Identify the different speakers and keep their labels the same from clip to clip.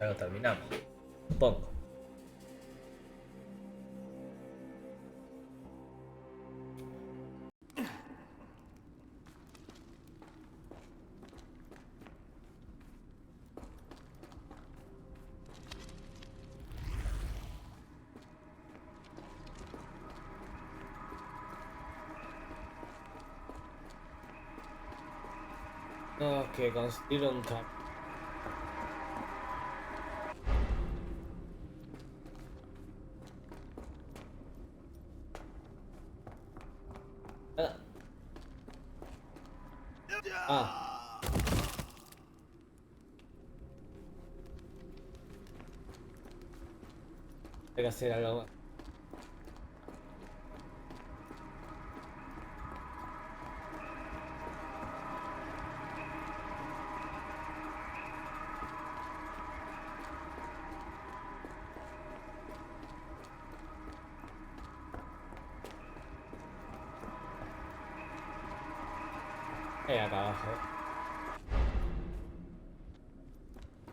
Speaker 1: Ya lo terminamos. Supongo. Tengo que construir un campo. Ah. Ah. Hay que hacer algo más. Acá abajo.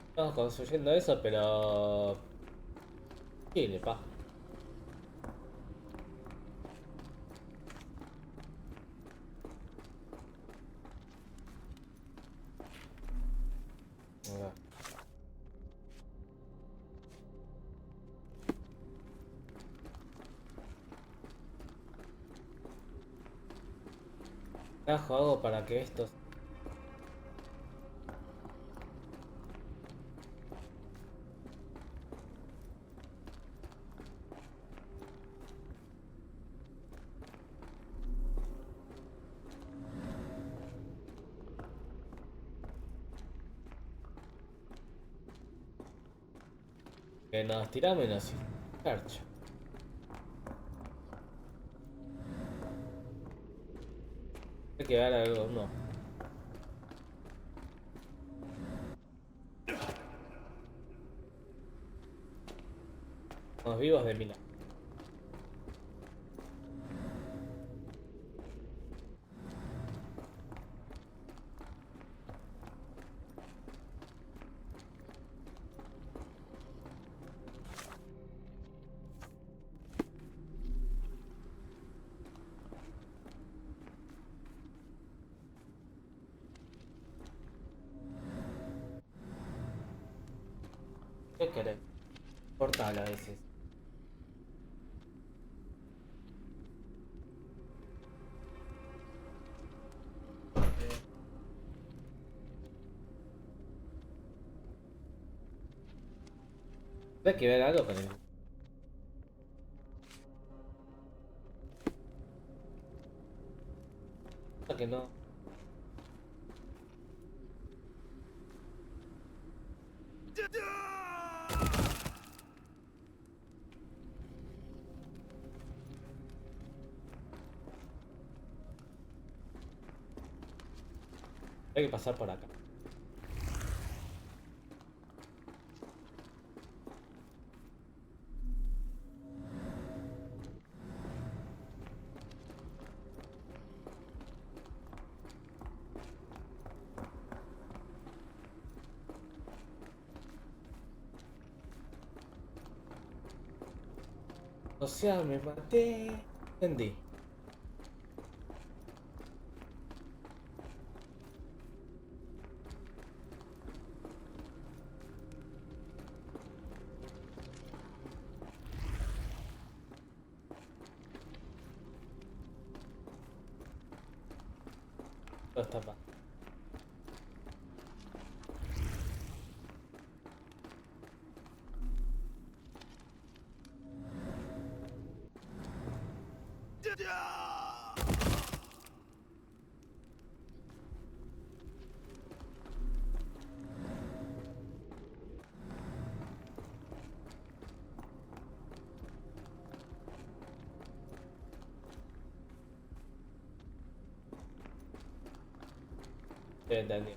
Speaker 1: Estamos construyendo eso, pero... Chile, pa. Acá. Trajo algo para que estos... Que nos tiramos y nos... Carcho. Hay que dar algo, no. Estamos vivos de milagro. ¿Qué querés? Portal a veces. Hay que ver algo con el... Que no. Hay que pasar por acá. O sea, me maté. Entendí. Todo está mal. Entendí.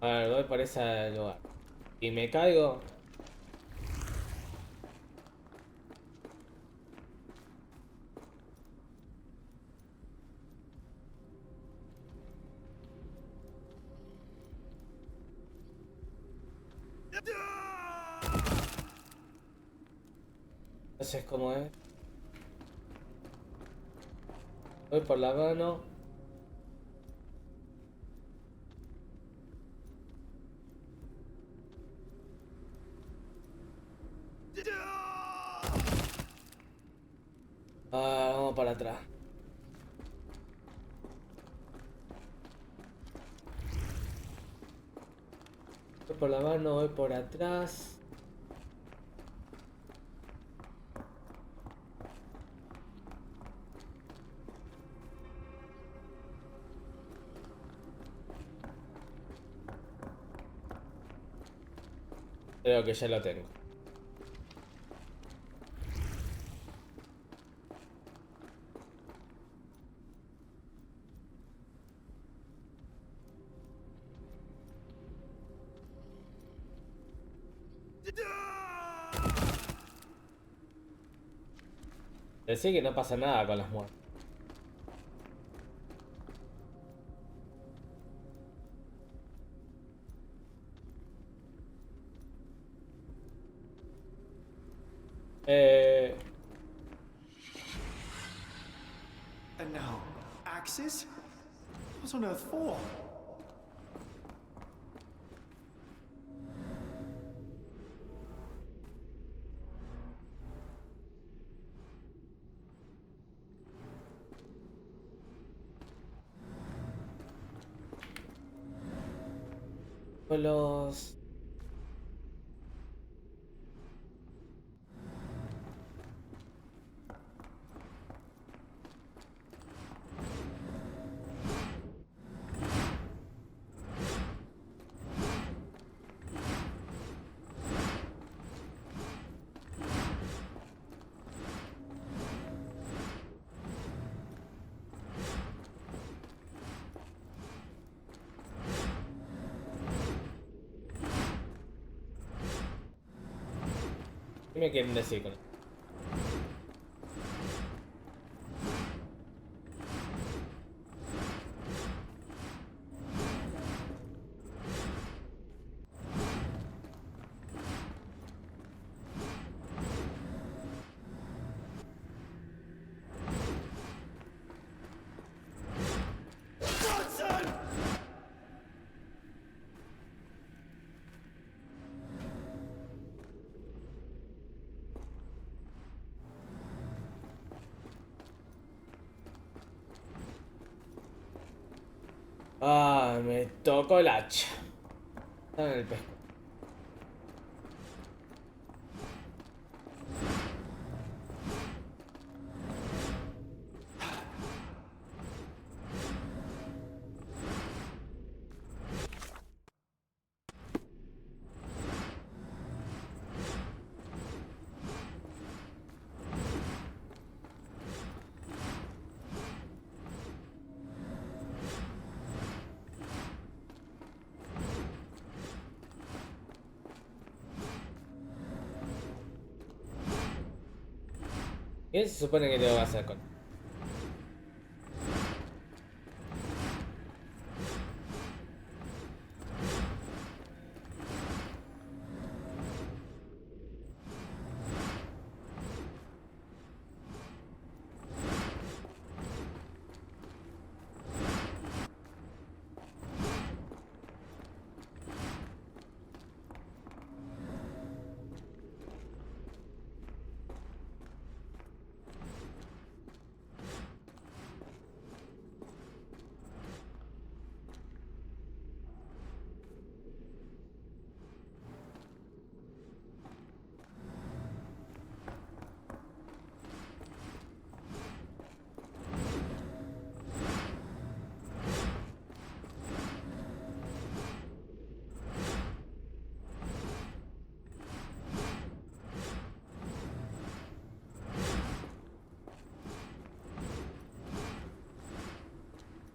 Speaker 1: A ver, voy por ese lugar. Y me caigo. Entonces, ¿cómo es? Voy por la mano. Ah, vamos para atrás. Voy por la mano, voy por atrás. Creo que ya lo tengo. Decía que no pasa nada con las muertes. Eh...
Speaker 2: And now, axes? What's on earth for?
Speaker 1: Con los... ¿Qué me quieren decir con esto? Ah, me tocó el hacha. Está en el pesco. ¿Qué se supone que tengo que hacer con?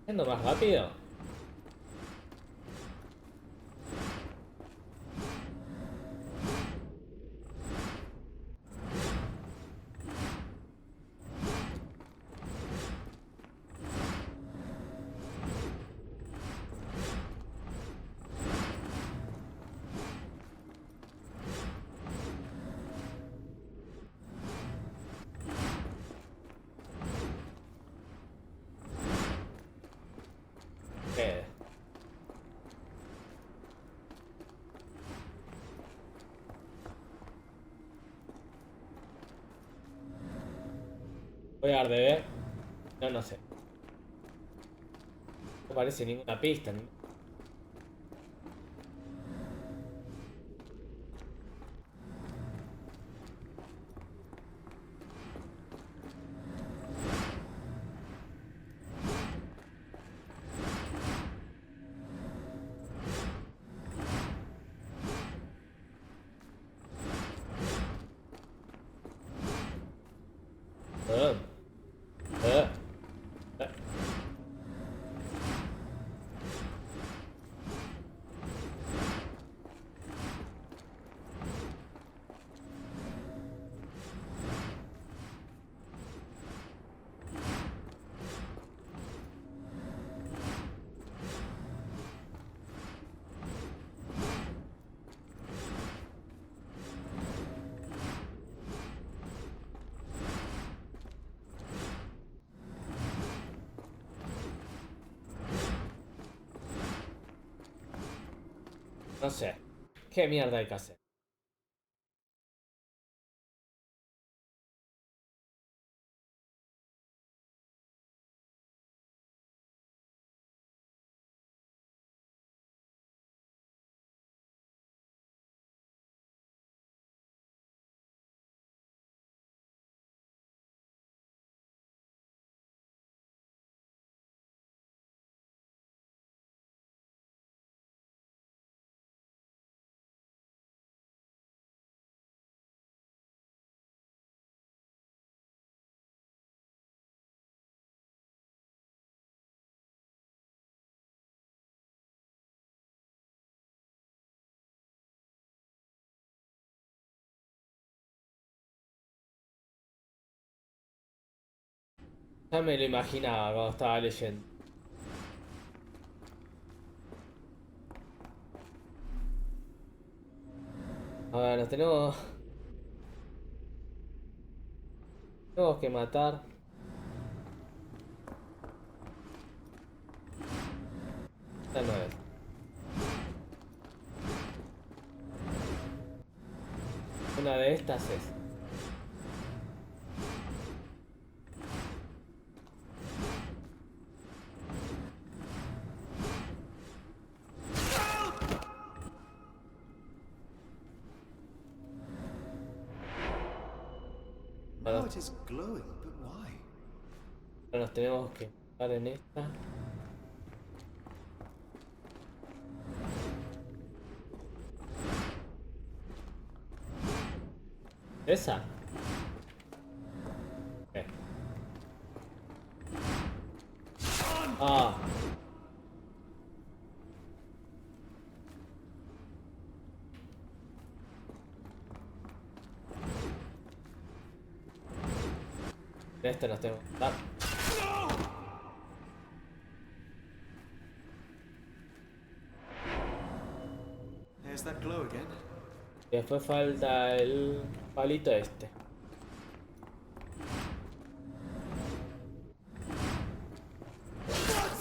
Speaker 1: ¿Yendo más rápido? Voy a dar de ver. No, no sé. No aparece ninguna pista. Ah, ah, ah. No sé. ¿Qué mierda hay que hacer? Ya me lo imaginaba cuando estaba leyendo. A ver, nos tenemos que matar. Esta no es. Una de estas es.
Speaker 2: Now
Speaker 1: Ahora,
Speaker 2: it is glowing, but why?
Speaker 1: ahora nos tenemos que matar en esta. ¿Esa? Ok. Ah, en esta nos tenemos que matar.
Speaker 2: There's that glow again.
Speaker 1: Y después falta el palito este.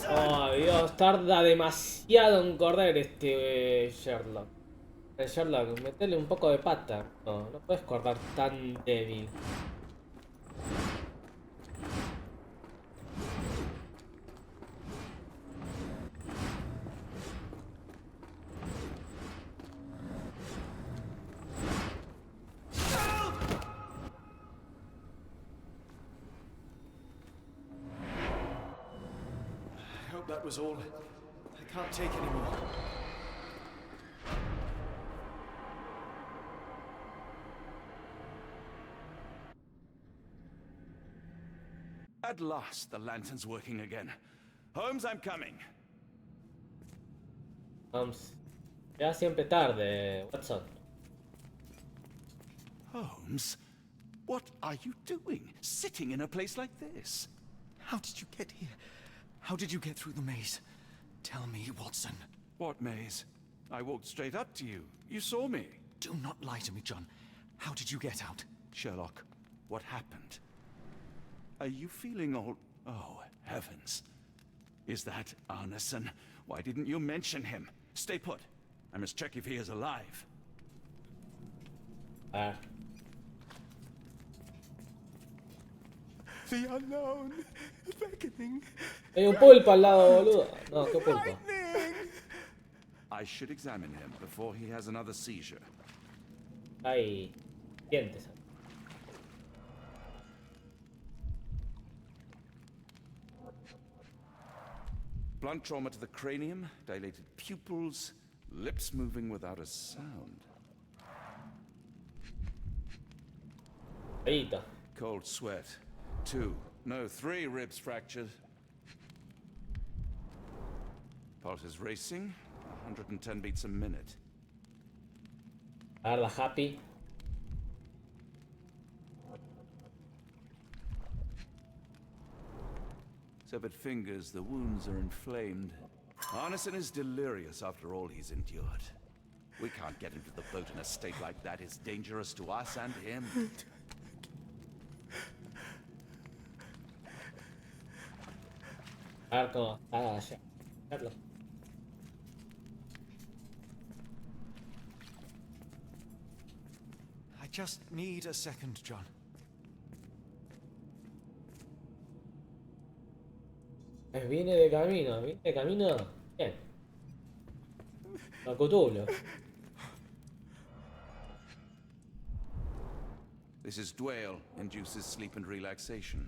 Speaker 1: Oh, Dios, tarda demasiado en correr este Sherlock. Sherlock, metele un poco de pata. No, no puedes correr tan débil.
Speaker 2: I hope that was all. I can't take any more.
Speaker 3: At last, the lantern's working again. Holmes, I'm coming.
Speaker 1: Vamos. Ya siempre tarde, Watson.
Speaker 3: Holmes, what are you doing, sitting in a place like this?
Speaker 2: How did you get here? How did you get through the maze? Tell me, Watson.
Speaker 3: What maze? I walked straight up to you. You saw me.
Speaker 2: Do not lie to me, John. How did you get out?
Speaker 3: Sherlock, what happened? Are you feeling all... Oh, heavens. Is that Arneson? Why didn't you mention him? Stay put. I must check if he is alive.
Speaker 1: Ah.
Speaker 2: The unknown, beckoning.
Speaker 1: Hay un pulpo al lado, boludo. No, qué pulpo.
Speaker 2: Lightning!
Speaker 3: I should examine him before he has another seizure.
Speaker 1: Hay dientes.
Speaker 3: Blunt trauma to the cranium, dilated pupils, lips moving without a sound.
Speaker 1: Ahíta.
Speaker 3: Cold sweat. 3 ribs fractured. Pulse is racing, 110 beats a minute.
Speaker 1: A ver la happy.
Speaker 3: Severed fingers, the wounds are inflamed. Arneson is delirious after all he's endured. We can't get him to the boat in a state like that. It's dangerous to us and him.
Speaker 1: A ver cómo. Ah, ya. Verlo.
Speaker 2: I just need a second, John.
Speaker 1: Viene de camino, viene de camino. Bien. A Cthulhu.
Speaker 3: This is Dwale, induces sleep and relaxation.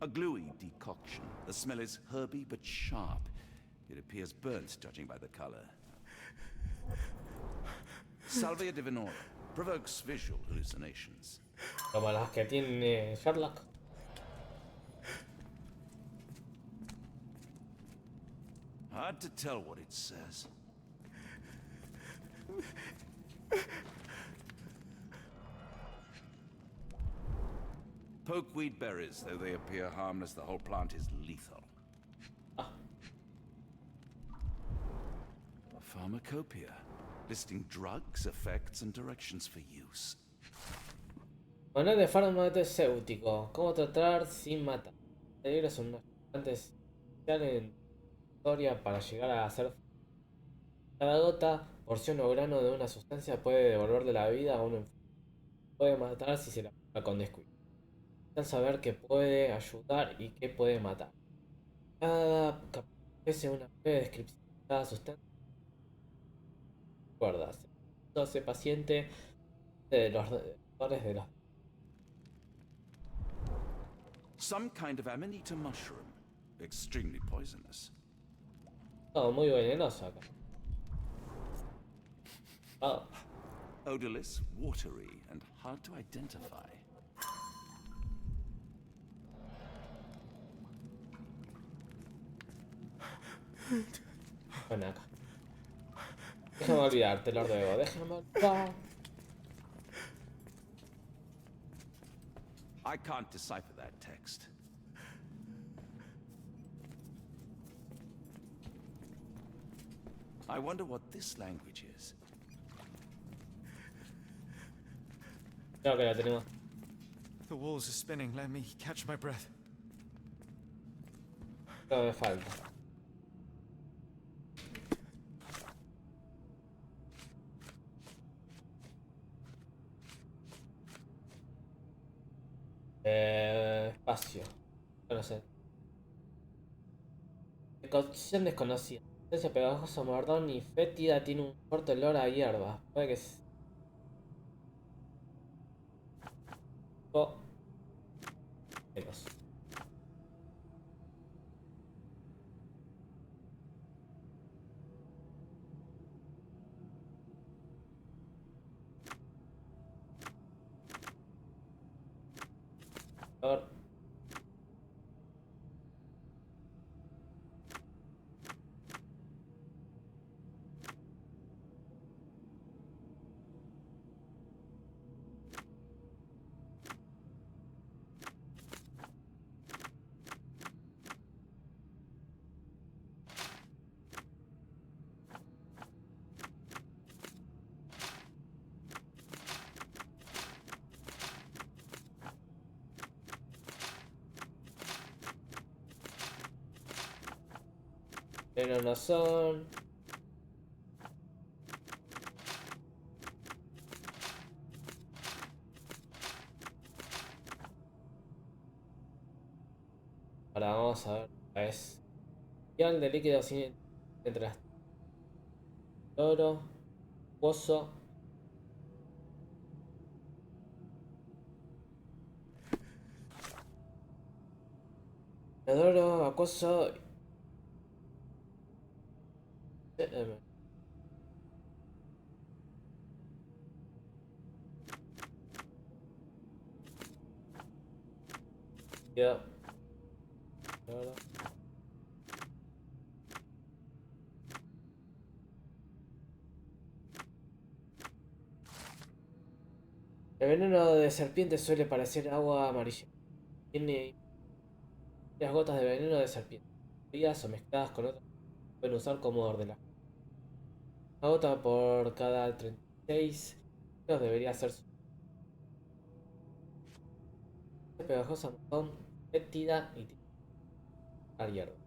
Speaker 3: A gluey decoction. The smell is herby but sharp. It appears burnt, judging by the color. Salvia Divinora provokes visual hallucinations.
Speaker 1: Como las que tiene Sherlock.
Speaker 3: Hard to tell what it says. Pokeweed berries, though they appear harmless, the whole plant is lethal.
Speaker 1: Ah.
Speaker 3: A pharmacopoeia, listing drugs, effects, and directions for use.
Speaker 1: Manual de farmacéutico. Cómo tratar sin matar. Los libros son unos importantes en historia para llegar a hacer. Cada gota, porción o grano de una sustancia puede devolverle la vida a un enfermo. Puede matar si se la prueba con descuido. Necesitan saber qué puede ayudar y qué puede matar. Cada capítulo ofrece una breve descripción de cada sustancia. Recuerda, ese paciente de los doctores de los.
Speaker 3: Some kind of amanita mushroom, extremely poisonous.
Speaker 1: Todo muy venenoso acá. Oh.
Speaker 3: Odorless, watery, and hard to identify.
Speaker 1: Ven acá. Déjame olvidártelo luego. Déjame olvidar.
Speaker 3: I can't decipher that text. I wonder what this language is.
Speaker 1: Creo que la tenemos.
Speaker 2: The walls are spinning. Let me catch my breath.
Speaker 1: No me falta. Espacio. No sé. Decocción desconocida. Sustancia pegajosa, mordón y fétida, tiene un fuerte olor a hierba. Puede que es. Oh. Menos. A ver. Pero no son. Ahora vamos a ver. Es vial de líquido sin entre las oro, pozo, inodoro, acuoso. eh, líquido, inodoro. El veneno de serpiente suele parecer agua amarilla. Tiene las gotas de veneno de serpiente, frías o mezcladas con otras que pueden usar como ordenar. Una gota por cada 36 kilos debería ser pegajosa, marrón, fétida y al hierro.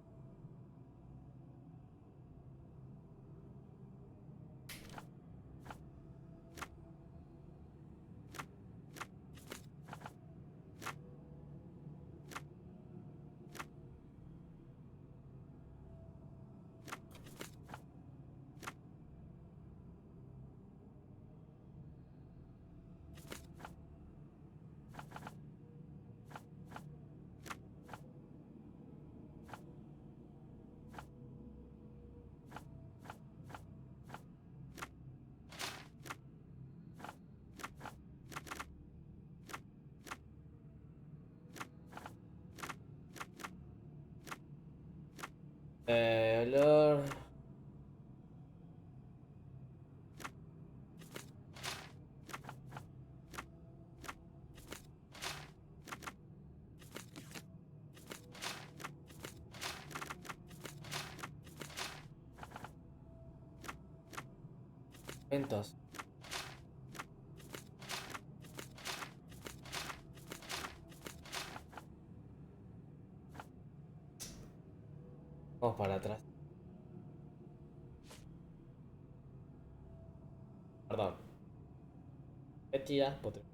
Speaker 1: Olor. Ventos. Vamos para atrás. Perdón. Fétida, putrefacta.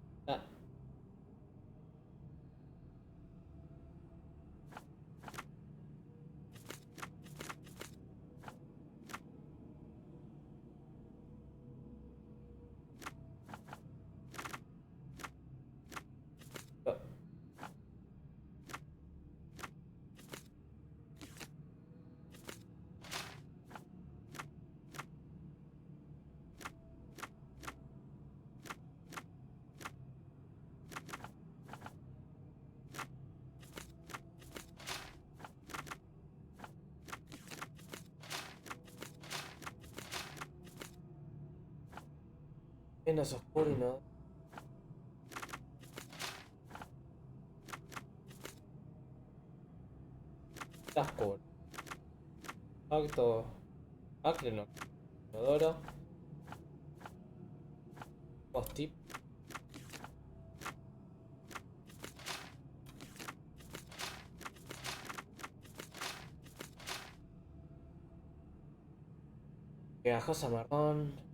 Speaker 1: Menos oscuro y no. Está oscuro. Acto. Acre, inodoro. Post-tip. Pegajosa marrón.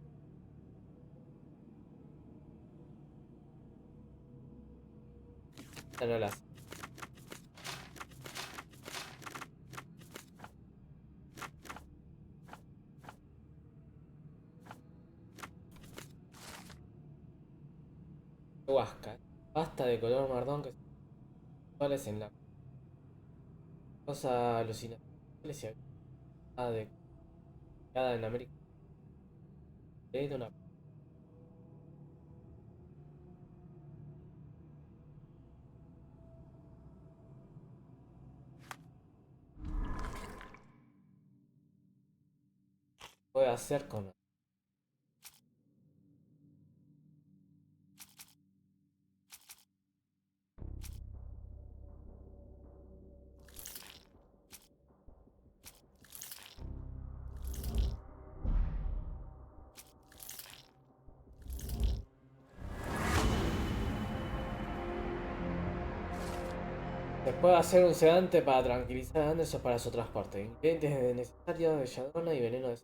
Speaker 1: Esta no la sé. Huasca. Pasta de color marrón que se usuales en la cosa alucinante. Y de creada en América. De una. Puede hacer con. Se puede hacer un sedante para tranquilizar a Anderson para su transporte. Ingredientes necesarios: belladona y veneno de.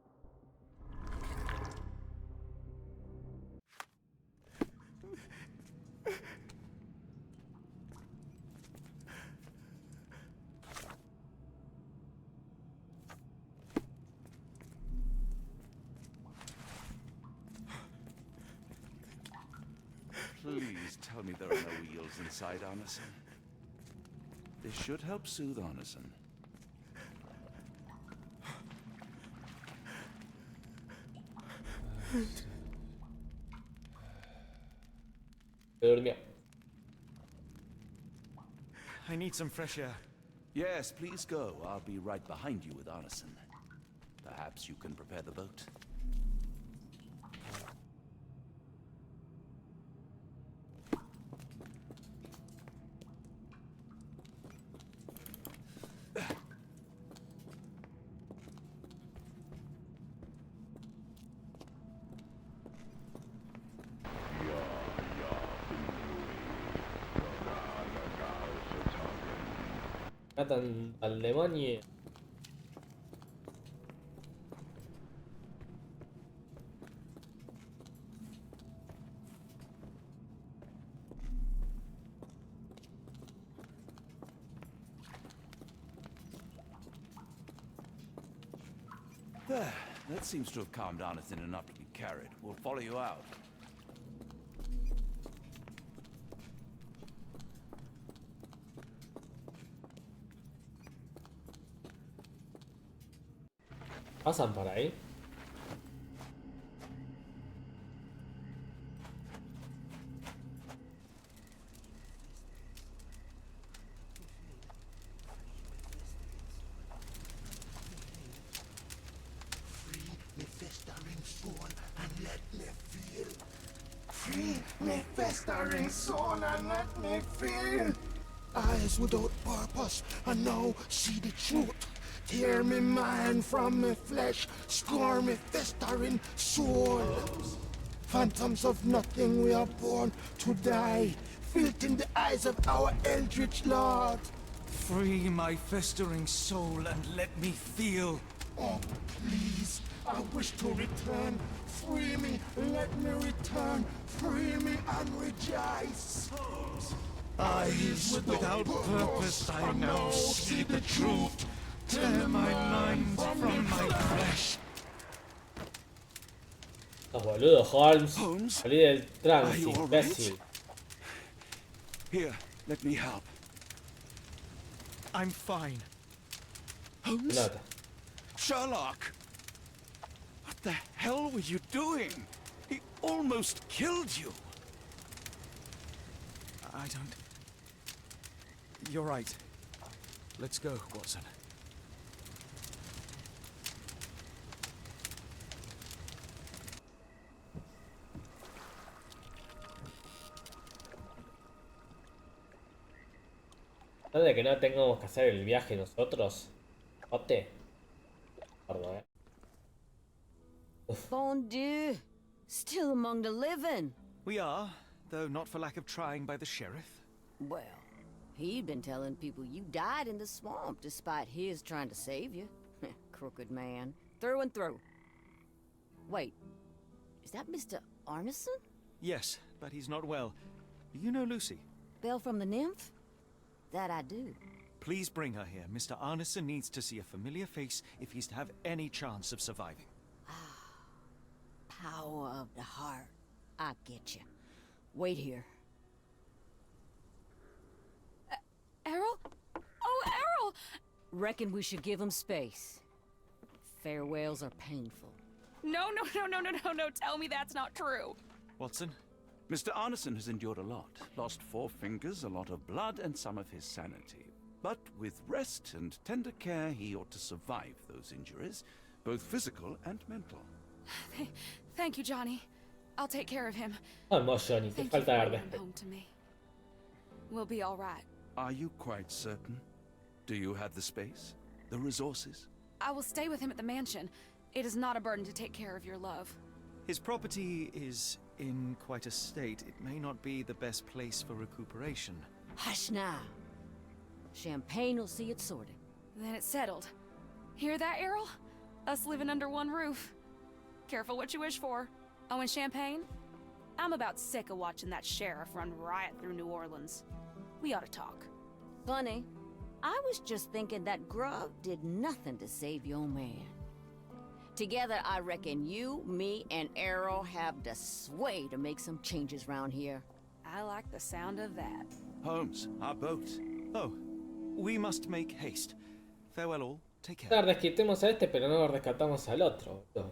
Speaker 3: Please tell me there are no wheels inside Arneson. This should help soothe Arneson.
Speaker 1: Se durmió.
Speaker 2: I need some fresh air.
Speaker 3: Yes, please go. I'll be right behind you with Arneson. Perhaps you can prepare the boat.
Speaker 1: Matan al demonio.
Speaker 3: There. That seems to have calmed Arneson enough to be carried. We'll follow you out.
Speaker 1: Pasan por ahí.
Speaker 4: Me festering soul and let me feel. Free me festering soul and let me feel. Eyes without purpose and now see the truth. Tear me mind from me flesh, score me festering soul. Phantoms of nothing, we are born to die. Filth in the eyes of our eldritch lord.
Speaker 2: Free my festering soul and let me feel.
Speaker 4: Oh, please, I wish to return. Free me, let me return. Free me and rejoice.
Speaker 2: Eyes without purpose, I now see the truth. Tear my mind from my flesh.
Speaker 1: Oh, boludo, Holmes.
Speaker 3: Holmes?
Speaker 1: Salí del trance,
Speaker 3: Are you all
Speaker 1: imbécil.
Speaker 3: Here, let me help.
Speaker 2: I'm fine.
Speaker 3: Holmes?
Speaker 1: Nota.
Speaker 3: Sherlock! What the hell were you doing? He almost killed you.
Speaker 2: I don't... You're right. Let's go, Watson.
Speaker 1: ¿No de que no tengamos que hacer el viaje nosotros? Jote. Perdón,
Speaker 5: Bon Dieu, still among the living.
Speaker 2: We are, though not for lack of trying by the sheriff.
Speaker 5: Well, he'd been telling people you died in the swamp despite his trying to save you. Crooked man, through and through. Wait, is that Mr. Arneson?
Speaker 2: Yes, but he's not well. You know Lucy.
Speaker 5: Belle from the Nymph? That I do.
Speaker 2: Please bring her here. Mr. Arneson needs to see a familiar face if he's to have any chance of surviving.
Speaker 5: Power of the heart. I get you. Wait here.
Speaker 6: Errol? Oh, Errol!
Speaker 5: Reckon we should give him space. Farewells are painful.
Speaker 6: No, tell me that's not true.
Speaker 2: Watson?
Speaker 3: Mr. Arneson has endured a lot. Lost 4 fingers, a lot of blood, and some of his sanity. But with rest and tender care, he ought to survive those injuries, both physical and mental.
Speaker 6: Thank you, Johnny. I'll take care of him.
Speaker 1: Vamos, Johnny, te
Speaker 6: Thank you
Speaker 1: falta
Speaker 6: for
Speaker 1: dar
Speaker 6: bringing him
Speaker 1: respeto.
Speaker 6: home to me. We'll be all right.
Speaker 3: Are you quite certain? Do you have the space? The resources?
Speaker 6: I will stay with him at the mansion. It is not a burden to take care of your love.
Speaker 2: His property is in quite a state. It may not be the best place for recuperation.
Speaker 5: Hush now. Champagne will see it sorted.
Speaker 6: Then it's settled. Hear that, Errol? Us living under one roof. Careful what you wish for. Oh, and champagne? I'm about sick of watching that sheriff run riot through New Orleans. We ought to talk.
Speaker 5: Funny. I was just thinking that grub did nothing to save your man. Together, I reckon you, me, and Errol have the sway to make some changes round here.
Speaker 6: I like the sound of that.
Speaker 3: Holmes, our boat.
Speaker 2: Oh, we must make haste. Farewell all. Take care.
Speaker 1: Claro, rescatemos a este, pero no rescatamos al otro, boludo.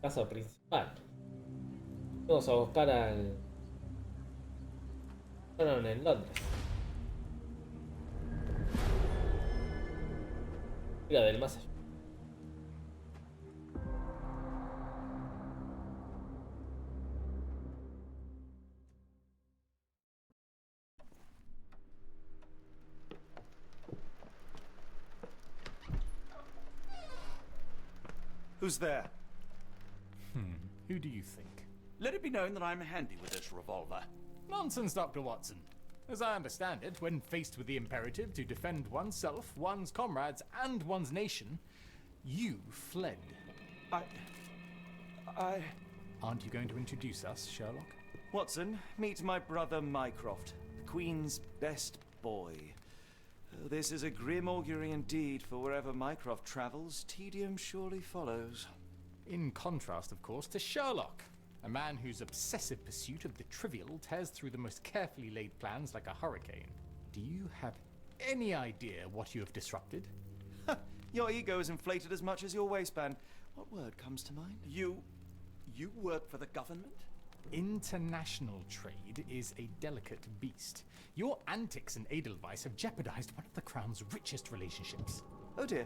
Speaker 1: Caso principal. Vamos a buscar al... Fueron en Londres. Mira, del más allá.
Speaker 2: Who's there?
Speaker 7: Who do you think?
Speaker 3: Let it be known that I'm handy with this revolver.
Speaker 7: Nonsense, Dr. Watson. As I understand it, when faced with the imperative to defend oneself, one's comrades, and one's nation, you fled.
Speaker 2: I...
Speaker 7: Aren't you going to introduce us, Sherlock?
Speaker 2: Watson, meet my brother Mycroft, the Queen's best boy. This is a grim augury indeed, for wherever Mycroft travels, tedium surely follows.
Speaker 7: In contrast, of course, to Sherlock, a man whose obsessive pursuit of the trivial tears through the most carefully laid plans like a hurricane. Do you have any idea what you have disrupted?
Speaker 2: Your ego is inflated as much as your waistband. What word comes to mind?
Speaker 3: You work for the government?
Speaker 7: International trade is a delicate beast. Your antics and Edelweiss have jeopardized one of the Crown's richest relationships.
Speaker 2: Oh dear.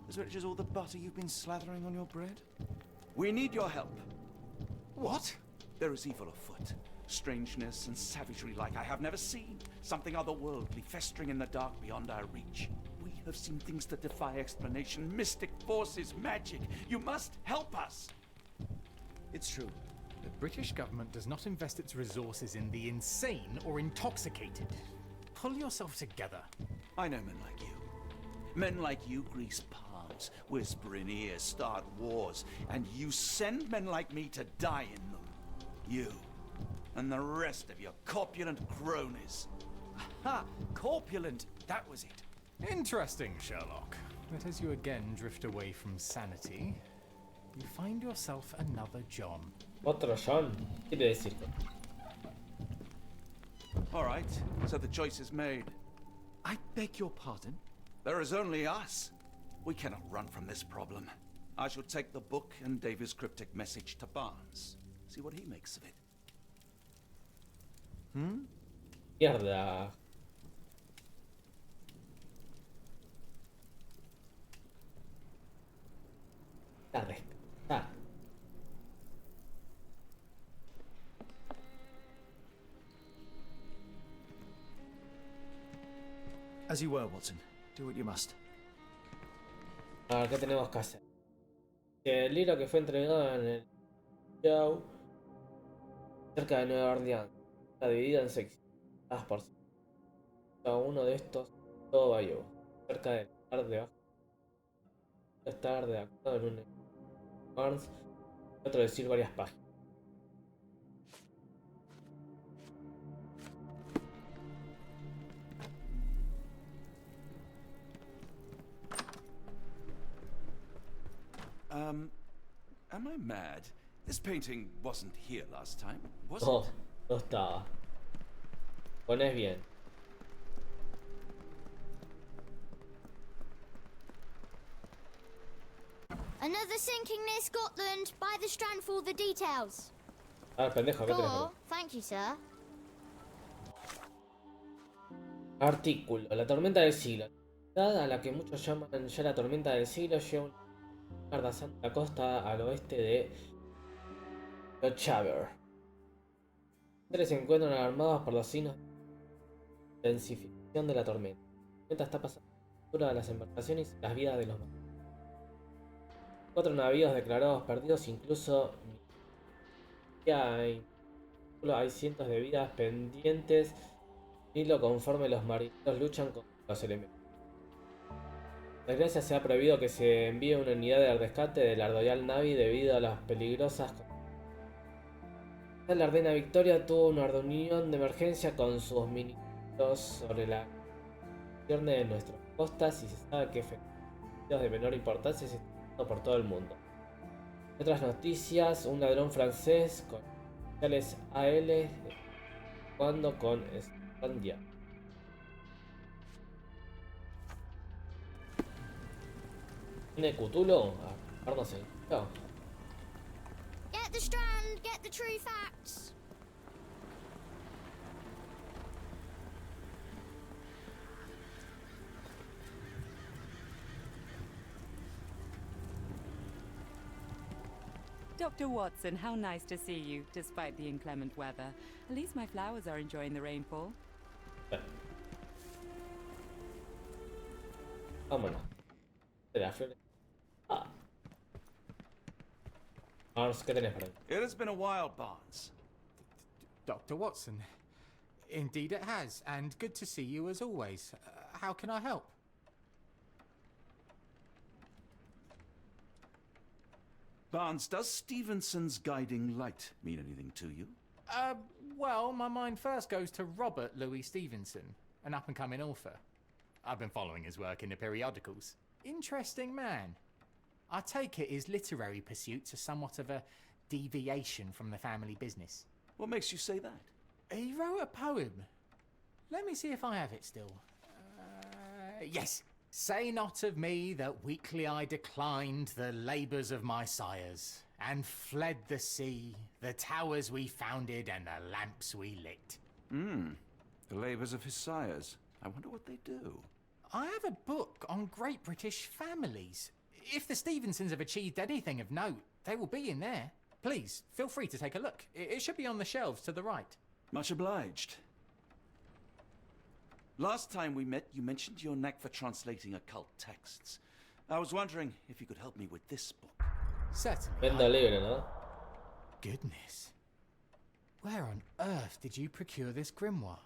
Speaker 2: As rich as all the butter you've been slathering on your bread?
Speaker 3: We need your help.
Speaker 7: What?
Speaker 3: There is evil afoot. Strangeness and savagery like I have never seen. Something otherworldly festering in the dark beyond our reach. We have seen things that defy explanation. Mystic forces, magic. You must help us.
Speaker 2: It's true.
Speaker 7: The British government does not invest its resources in the insane or intoxicated. Pull yourself together.
Speaker 3: I know men like you. Men like you grease palms, whisper in ears, start wars, and you send men like me to die in them. You and the rest of your corpulent cronies.
Speaker 2: Ha! Corpulent! That was it.
Speaker 7: Interesting, Sherlock. But as you again drift away from sanity, you find yourself another John.
Speaker 1: Otro John. ¿Qué quiere decir?
Speaker 3: All right, so the choice is made.
Speaker 2: I beg your pardon?
Speaker 3: There is only us. We cannot run from this problem. I shall take the book and Davy's cryptic message to Barnes. See what he makes of it.
Speaker 1: Mierda. La rescata.
Speaker 2: As you were, Watson. Do what you must.
Speaker 1: A ver, ¿qué tenemos que hacer? El libro que fue entregado en el show cerca de Nueva Orleans está dividido en secciones por cada uno de estos todo Bayou cerca del lugar debajo estar de acuerdo en un Barnes y otro decir varias páginas.
Speaker 3: Am I mad? This painting wasn't here last time, was
Speaker 1: No,
Speaker 3: it?
Speaker 1: no estaba. Pones bien.
Speaker 8: Another sinking near Scotland. By the strand for all the details.
Speaker 1: A ver, pendejo, ¿qué tenés?
Speaker 8: Four. Thank you, sir.
Speaker 1: Artículo. La tormenta del siglo. A la que muchos llaman ya la tormenta del siglo, lleva ardazando la costa al oeste de Lochaber. Los seres se encuentran alarmados por los signos de intensificación de la tormenta. La tormenta está pasando por la altura de las embarcaciones y las vidas de los marinos. 4 navíos declarados perdidos, incluso hay cientos de vidas pendientes y lo conforme los marineros luchan con los elementos. En Grecia se ha prohibido que se envíe una unidad de rescate de la Royal Navy debido a las peligrosas. La Reina Victoria tuvo una reunión de emergencia con sus ministros sobre la cuestión de nuestras costas y se sabe que efectos de menor importancia se están dando por todo el mundo. En otras noticias, un ladrón francés con iniciales AL jugando con Scandia. ¿Tiene Cthulhu? A armarnos el culo.
Speaker 8: Get the strand, get the true facts.
Speaker 9: Dr. Watson, how nice to see you, despite the inclement weather. At least my flowers are enjoying the rainfall.
Speaker 1: Vámonos. De las flores. Ah. Barnes, ¿qué tenés para ahí?
Speaker 3: It has been a while, Barnes.
Speaker 7: Dr. Watson. Indeed it has, and good to see you as always. How can I help?
Speaker 3: Barnes, does Stevenson's guiding light mean anything to you?
Speaker 7: Well, my mind first goes to Robert Louis Stevenson, an up-and-coming author. I've been following his work in the periodicals. Interesting man. I take it his literary pursuits are somewhat of a deviation from the family business.
Speaker 3: What makes you say that?
Speaker 7: He wrote a poem. Let me see if I have it still. Yes. Say not of me that weakly I declined the labours of my sires, and fled the sea, the towers we founded, and the lamps we lit.
Speaker 3: The labours of his sires. I wonder what they do.
Speaker 7: I have a book on great British families. If the Stevensons have achieved anything of note, they will be in there. Please, feel free to take a look. It should be on the shelves to the right.
Speaker 3: Much obliged. Last time we met, you mentioned your knack for translating occult texts. I was wondering if you could help me with this book.
Speaker 7: Certainly.
Speaker 1: Venda libre, ¿no?
Speaker 7: Goodness. Where on earth did you procure this grimoire?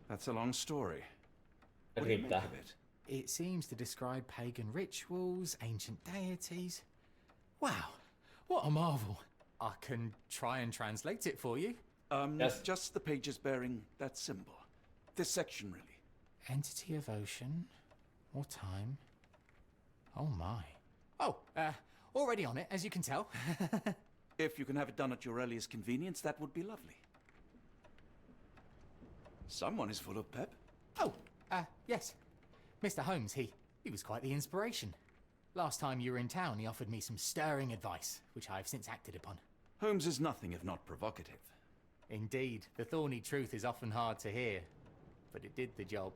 Speaker 3: That's a long story. What do you make
Speaker 1: Ripta.
Speaker 3: of it?
Speaker 7: It seems to describe pagan rituals, ancient deities. Wow, what a marvel. I can try and translate it for you.
Speaker 1: Yes.
Speaker 3: Just the pages bearing that symbol. This section, really.
Speaker 7: Entity of ocean or time. Oh my. Oh, already on it, as you can tell.
Speaker 3: If you can have it done at your earliest convenience, that would be lovely. Someone is full of pep.
Speaker 7: Oh, yes. Mr. Holmes, he was quite the inspiration. Last time you were in town, he offered me some stirring advice, which I have since acted upon.
Speaker 3: Holmes is nothing if not provocative.
Speaker 7: Indeed, the thorny truth is often hard to hear, but it did the job,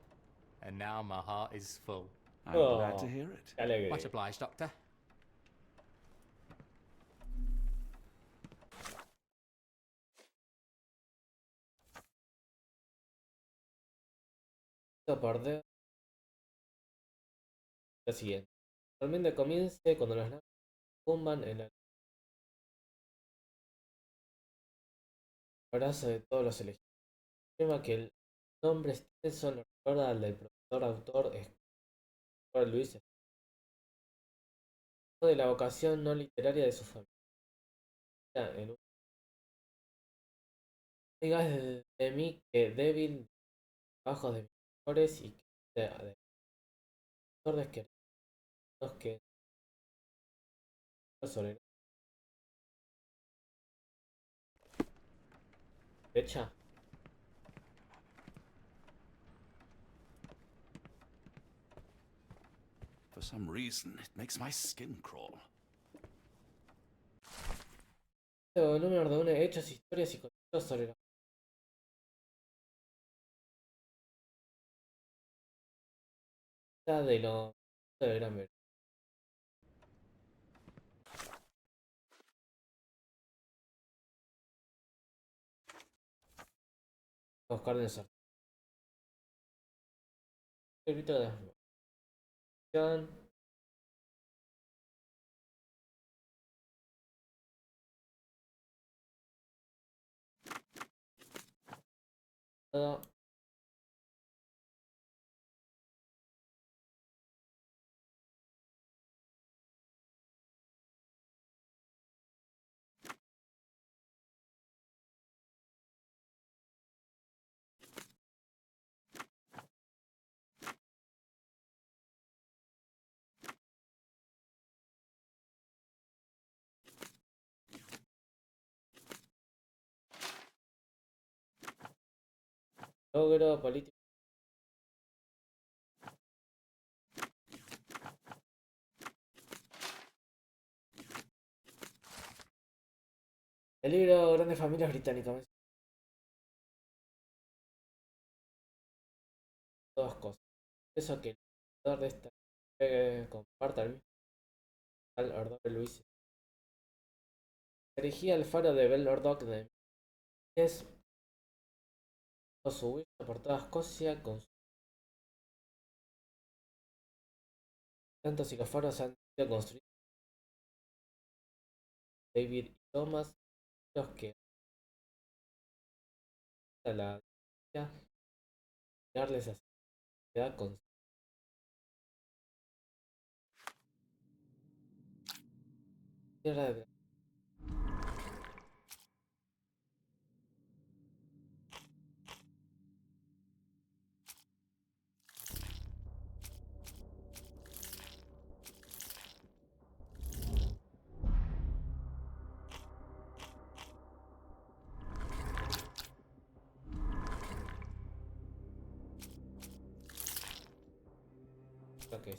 Speaker 7: and now my heart is full.
Speaker 3: I'm glad to hear it.
Speaker 1: Qué alegre.
Speaker 7: Much obliged, Doctor.
Speaker 1: Perder. Lo siguiente. Realmente comience cuando los naves tumban en el abrazo de todos los elegidos. Afirma que el nombre Stevenson lo recuerda al del profesor autor escritor Luis de la vocación no literaria de su familia. En un digas de mí que débil bajos de mis mejores y que de sordes que sobre derecha.
Speaker 3: For some reason, it makes my skin crawl.
Speaker 1: Número reúne hechos, historias y contenidos sobre la de lo de Gran Bretaña. Buscar en el sorteo. Grito de acción. Todo. logro político. El libro Grandes Familias Británicas. Todas cosas. Eso que el autor de esta comparta el mismo al Ordog de Luis. Se dirigía al faro de Bell Ordog de es su huella por toda Escocia con tanto si los faros han sido construidos por David y Thomas, los que a la darles a sociedad con tierra de lo que es.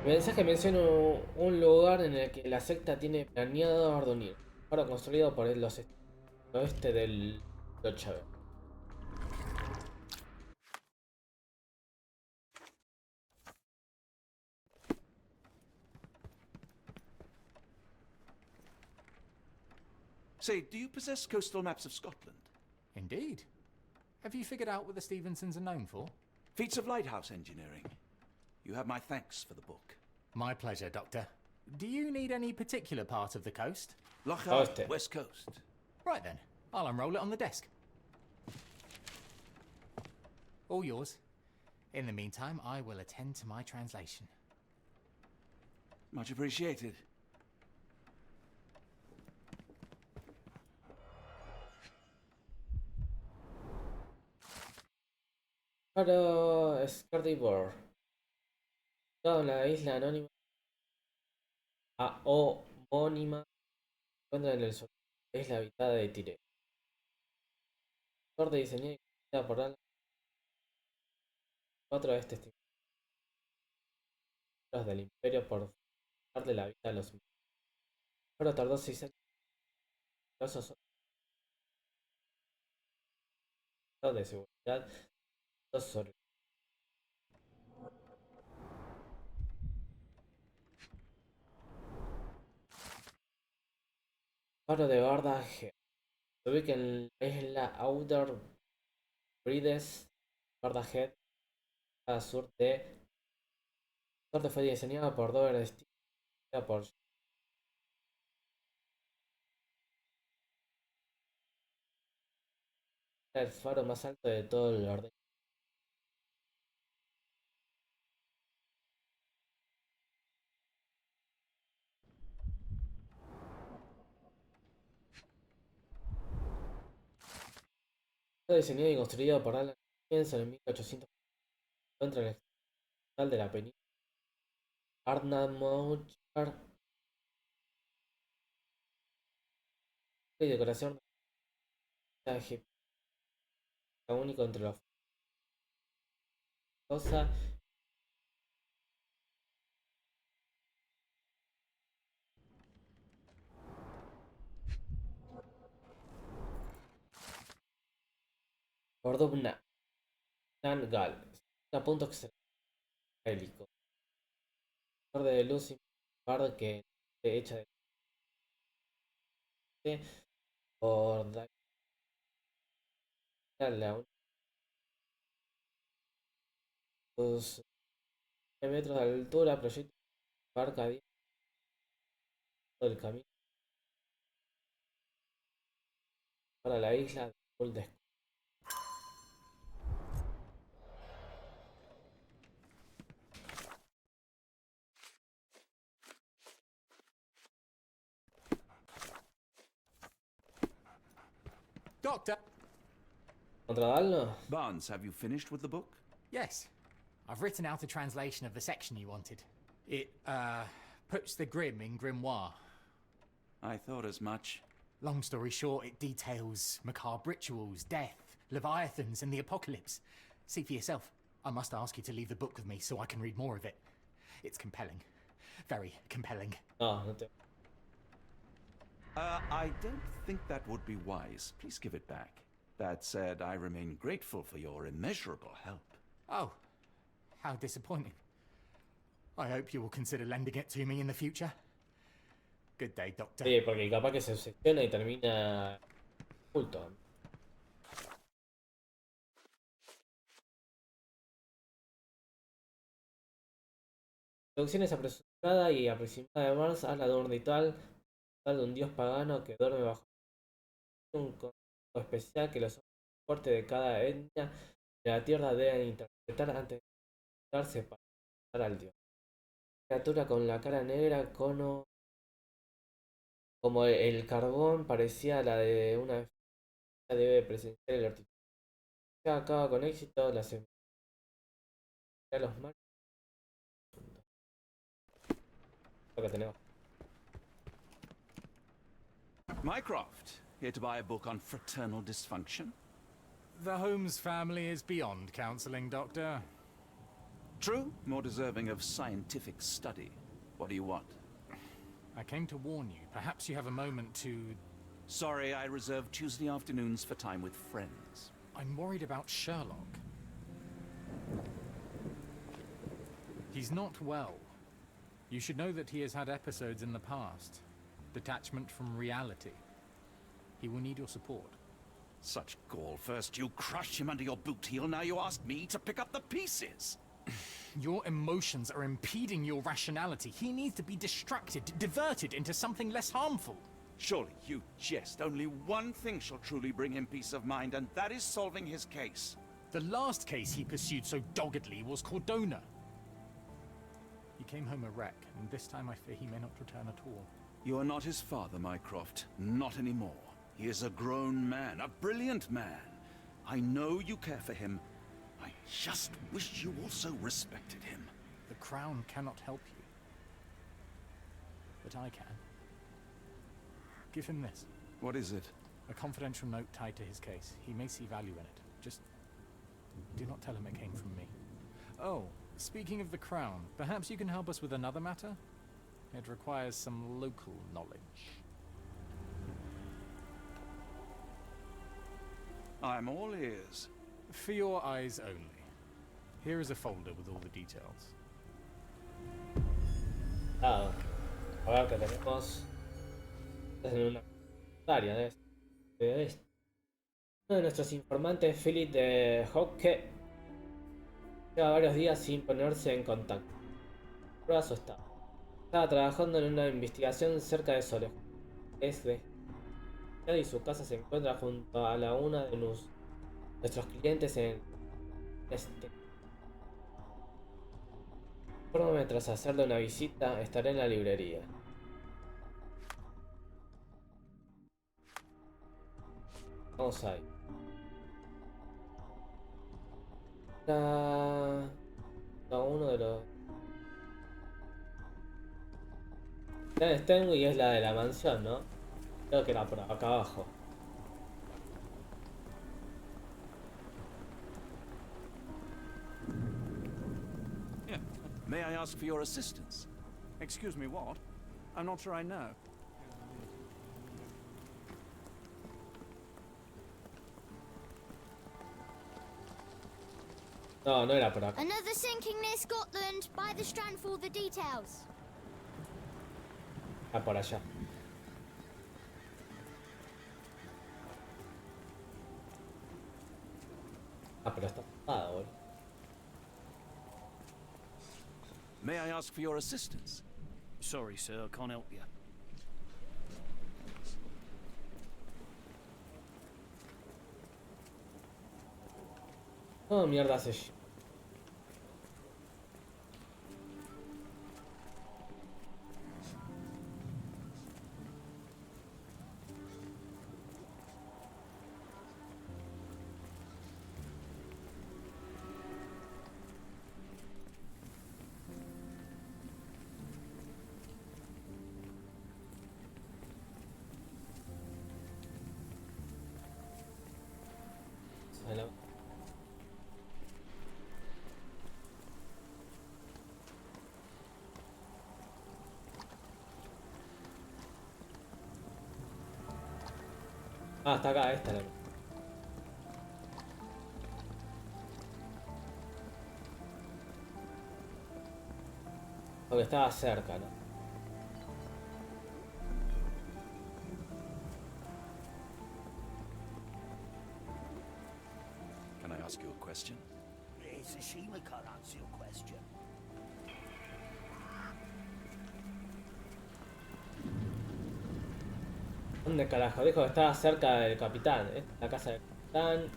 Speaker 1: El mensaje menciona un lugar en el que la secta tiene planeado reunir, faro construido por los oeste del Lochaber.
Speaker 3: Say, do you possess coastal maps of Scotland?
Speaker 7: Indeed. Have you figured out what the Stevensons are known for?
Speaker 3: Feats of lighthouse engineering. You have my thanks for the book.
Speaker 7: My pleasure, Doctor. Do you need any particular part of the coast?
Speaker 3: Loch
Speaker 1: Oeste.
Speaker 3: West Coast.
Speaker 7: Right then, I'll unroll it on the desk. All yours. In the meantime, I will attend to my translation.
Speaker 3: Much appreciated.
Speaker 1: Faro Scardibor. Todo en la isla anónima homónima se encuentra en el sur de la isla habitada de Tire. Autor de diseño y construida por Alan, cuatro de estos testigos del imperio por darle la vida a los humanos. Faro tardó 6 años de seguridad sobre Faro de Barda G. Se ubica en la isla Outer Brides, Barda Head, al sur de. El norte fue diseñado por Dover Steel por el faro más alto de todo el orden. Fue diseñado y construido por Alan Stevenson en 1800. Se encuentra en el extremo de la península Ardnamurchan y decoración egipcia, único entre los Cosa Cordubna Nangal, a punto extraélico, borde de luz y bardo que hecha de por la sus 100 metros de altura, proyecta barca del camino para la isla de Fuldes.
Speaker 7: Doctor!
Speaker 1: ¿Controlarlo?
Speaker 3: Barnes, have you finished with the book?
Speaker 7: Yes. I've written out a translation of the section you wanted. It, puts the grim in grimoire.
Speaker 3: I thought as much.
Speaker 7: Long story short, it details macabre rituals, death, leviathans, and the apocalypse. See for yourself. I must ask you to leave the book with me so I can read more of it. It's compelling. Very compelling.
Speaker 1: No, no te...
Speaker 3: I don't think that would be wise. Please give it back. That said, I remain grateful for your immeasurable help.
Speaker 7: Oh, how disappointing. I hope you will consider lending it to me in the future. Good day, Doctor.
Speaker 1: Sí, porque capaz que se obsesiona y termina culto. La introducción es apresurada y aproximada de Mars habla de un ritual de un dios pagano que duerme bajo un concepto especial que los hombres fuertes de cada etnia de la Tierra deben interpretar antes de darse para matar al dios. Criatura con la cara negra, como el carbón, parecía la de una enfermedad, debe presenciar el artículo. Acaba con éxito la semilla de los mares. Lo que tenemos.
Speaker 3: Mycroft, here to buy a book on fraternal dysfunction?
Speaker 7: The Holmes family is beyond counseling, Doctor.
Speaker 3: True, more deserving of scientific study. What do you want?
Speaker 7: I came to warn you. Perhaps you have a moment to...
Speaker 3: Sorry, I reserve Tuesday afternoons for time with friends.
Speaker 7: I'm worried about Sherlock. He's not well. You should know that he has had episodes in the past. Detachment from reality. He will need your support.
Speaker 3: Such gall. First you crush him under your boot heel, now you ask me to pick up the pieces.
Speaker 7: Your emotions are impeding your rationality. He needs to be distracted, diverted into something less harmful.
Speaker 3: Surely you jest. Only one thing shall truly bring him peace of mind, and that is solving his case.
Speaker 7: The last case he pursued so doggedly was Cordona. He came home a wreck, and this time I fear he may not return at all.
Speaker 3: You are not his father, Mycroft. Not anymore. He is a grown man, a brilliant man. I know you care for him. I just wish you also respected him.
Speaker 7: The Crown cannot help you. But I can. Give him this.
Speaker 3: What is it?
Speaker 7: A confidential note tied to his case. He may see value in it. Just do not tell him it came from me. Oh, speaking of the Crown, perhaps you can help us with another matter? It requires some local knowledge.
Speaker 3: I'm all ears.
Speaker 7: For your eyes only. Here is a folder with all the details.
Speaker 1: Ah, a ver que tenemos. Es en una área de esto. Uno de nuestros informantes, Philip de Hocke, lleva varios días sin ponerse en contacto. Prueba su estado. Estaba trabajando en una investigación cerca de Solejo. Es de y su casa se encuentra junto a la una de nuestros clientes en este. Tras hacerle una visita, estaré en la librería. Vamos ahí. Uno de los... Stenway es la de la mansión, ¿no? Creo que era por acá abajo.
Speaker 3: Yeah. May I ask for your assistance?
Speaker 2: Excuse me, what? I'm not sure I know.
Speaker 1: No, no era por acá.
Speaker 8: Another sinking near Scotland. By the strand for all the details.
Speaker 1: Ah, por allá. Ah, pero está tapado, boludo.
Speaker 3: May I ask for your assistance?
Speaker 2: Sorry, sir, I can't help you.
Speaker 1: Oh, mierda hace yo. Ah, está acá, esta. Porque estaba cerca, ¿no?
Speaker 3: Can I ask you a question?
Speaker 4: It's a shame I can't answer your question.
Speaker 1: ¿Dónde carajo? Dijo que estaba cerca del capitán. Esta es la casa del capitán.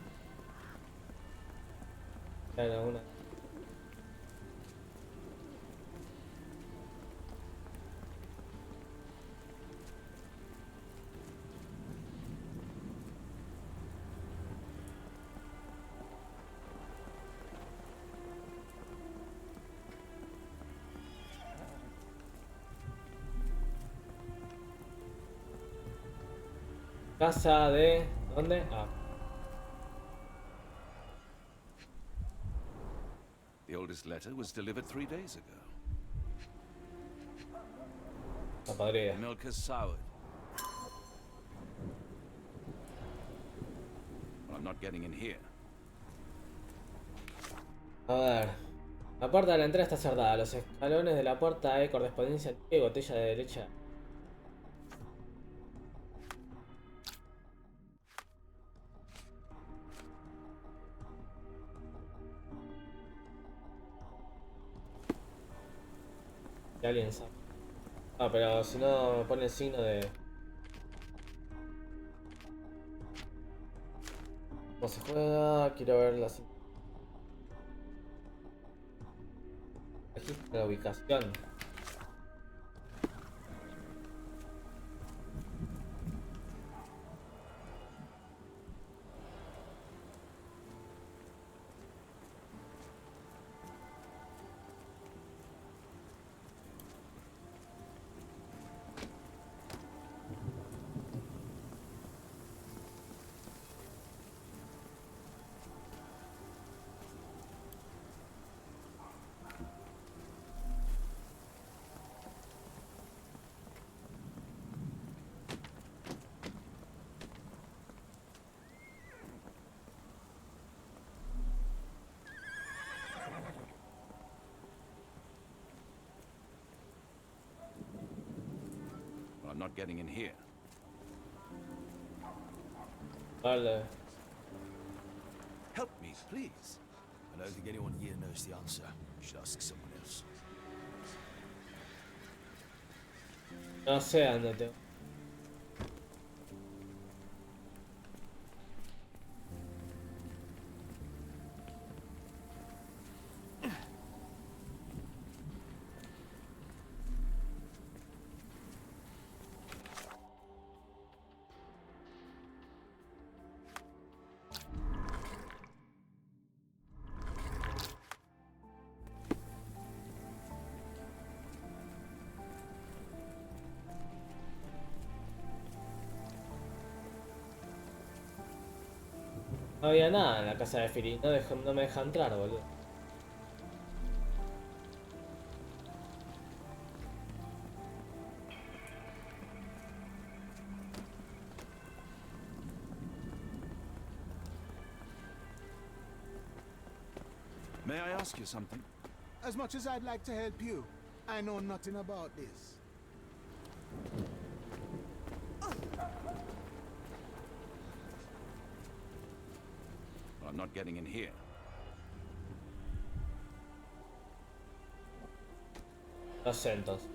Speaker 1: Claro, una. Casa de... ¿Dónde? Ah,
Speaker 3: The oldest letter was delivered 3 days ago.
Speaker 1: la podrida.
Speaker 3: The milk has soured. Well, I'm not getting in here.
Speaker 1: A ver. La puerta de la entrada está cerrada. Los escalones de la puerta hay correspondencia antigua y botella de derecha. Que alguien sabe. Ah, pero si no me pone el signo de... ¿Cómo se juega? Quiero ver la... Aquí está la ubicación.
Speaker 3: Well, I'm not getting in here.
Speaker 1: Vale.
Speaker 2: Help me, please. I don't think anyone here knows the answer. You should ask someone else.
Speaker 1: No sé a dónde tengo. No había nada en la casa de Philly. No me deja entrar, boludo.
Speaker 3: May I ask you something?
Speaker 4: As much as I'd like to help you, I know nothing about this.
Speaker 3: Well, I'm not getting in here.
Speaker 1: No sé entonces.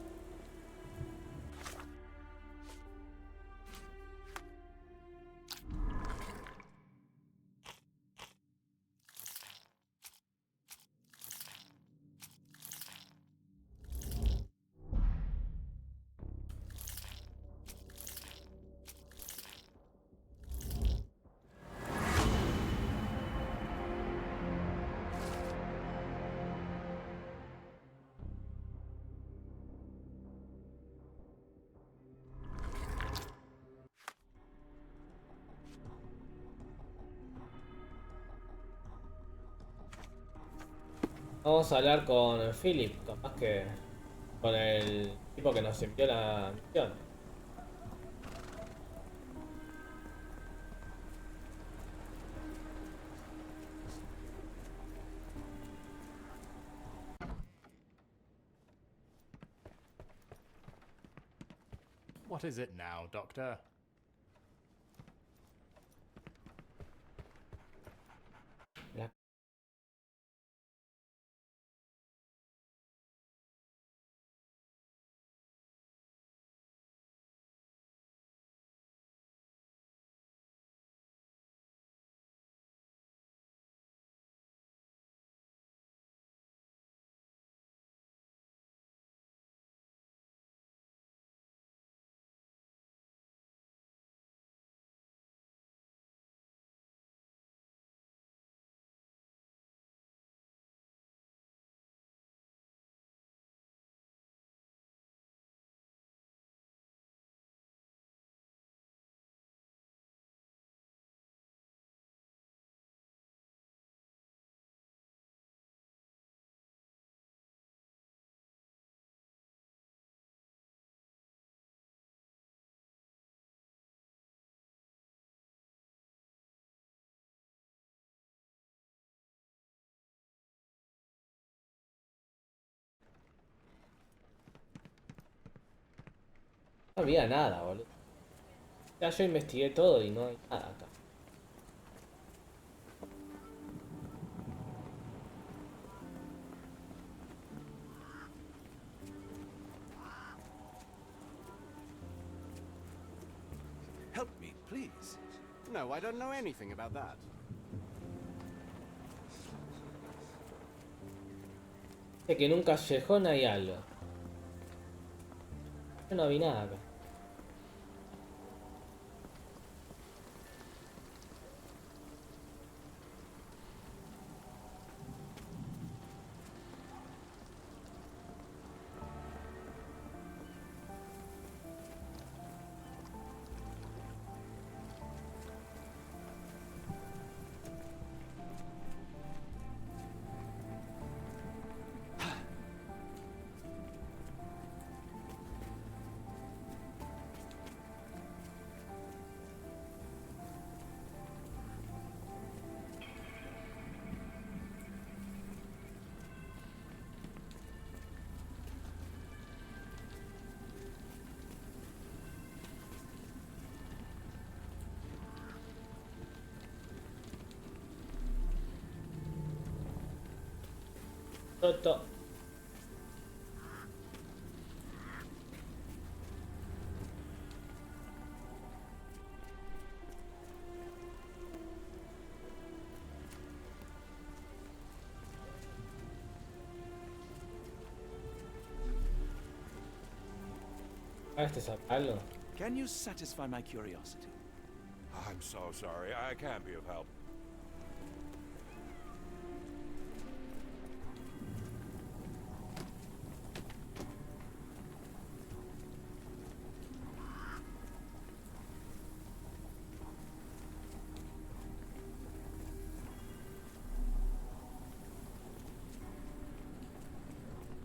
Speaker 1: Vamos a hablar con Philip, capaz que con el tipo que nos envió la misión.
Speaker 7: What is it now, Doctor?
Speaker 1: La- No había nada, boludo. Ya yo investigué todo y no hay nada acá.
Speaker 2: Help me, please.
Speaker 10: No, I don't know anything about that.
Speaker 1: Sé que en un callejón hay algo. Yo no vi nada acá. Toto. Ah, este es algo.
Speaker 2: Can you satisfy my curiosity?
Speaker 3: I'm so sorry. I can't be of help.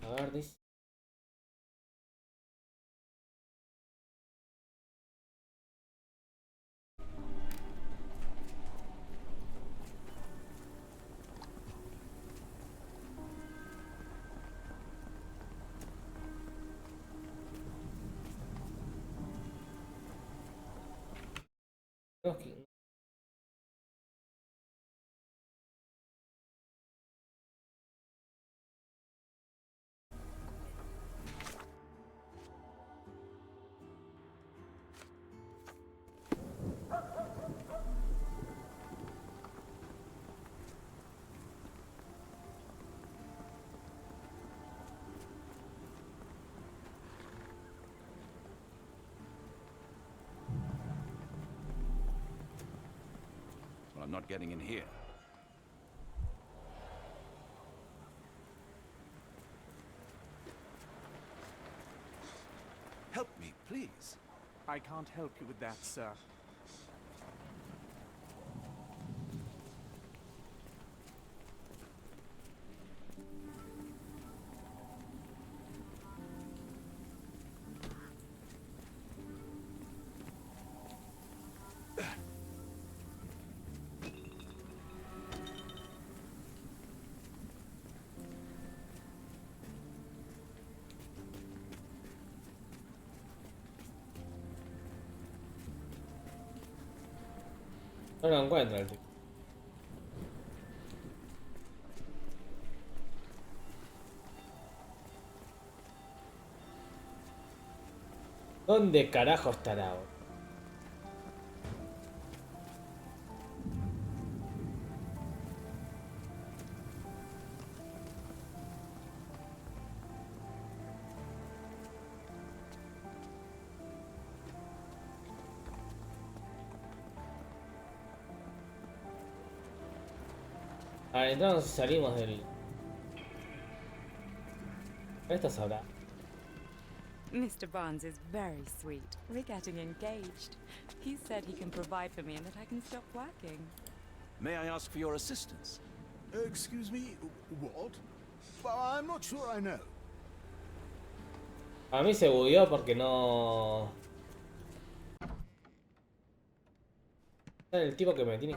Speaker 1: A ver, dice. Creo que-
Speaker 3: Well, I'm not getting in here.
Speaker 2: Help me, please.
Speaker 10: I can't help you with that, sir.
Speaker 1: No lo encuentro el tipo. ¿Dónde carajo estará ahora? A ver, entonces salimos del... Esta sabrá.
Speaker 9: Mr. Barnes is very sweet. We're getting engaged. He said he can provide for me and that I can stop working.
Speaker 3: May I ask for your assistance?
Speaker 4: Excuse me, what? I'm not sure I know.
Speaker 1: A mí se bugueó porque no... Era el tipo que me tiene...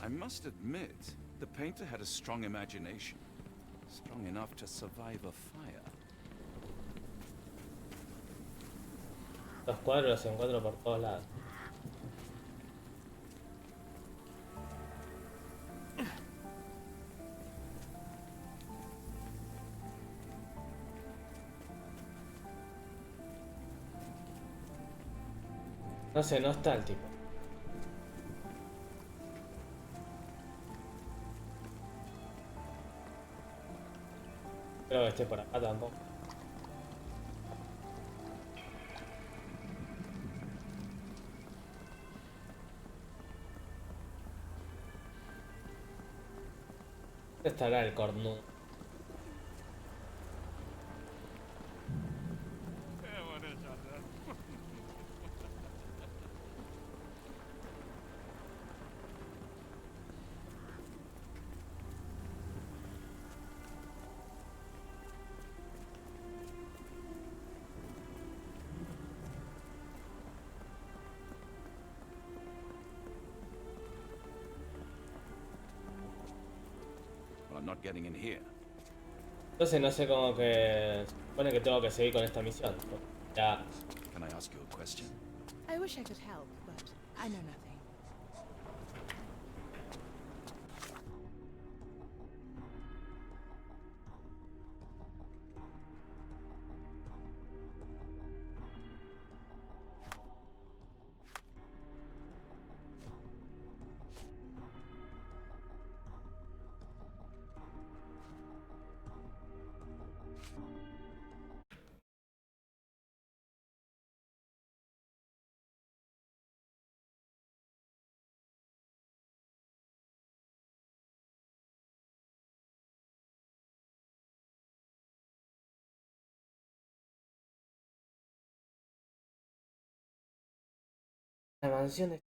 Speaker 3: I must admit, the painter had a strong imagination. Strong enough to survive a fire.
Speaker 1: Los cuadros los encuentro por todos lados. No sé, no está el tipo. Creo que esté por acá tampoco. ¿Dónde estará el cornudo?
Speaker 3: Well, I'm not getting in here.
Speaker 1: Entonces no sé cómo que... Supone que tengo que seguir con esta misión. Ya...
Speaker 3: Can I ask you a question?
Speaker 11: I wish I could help, but I know nothing.
Speaker 1: La mansión de...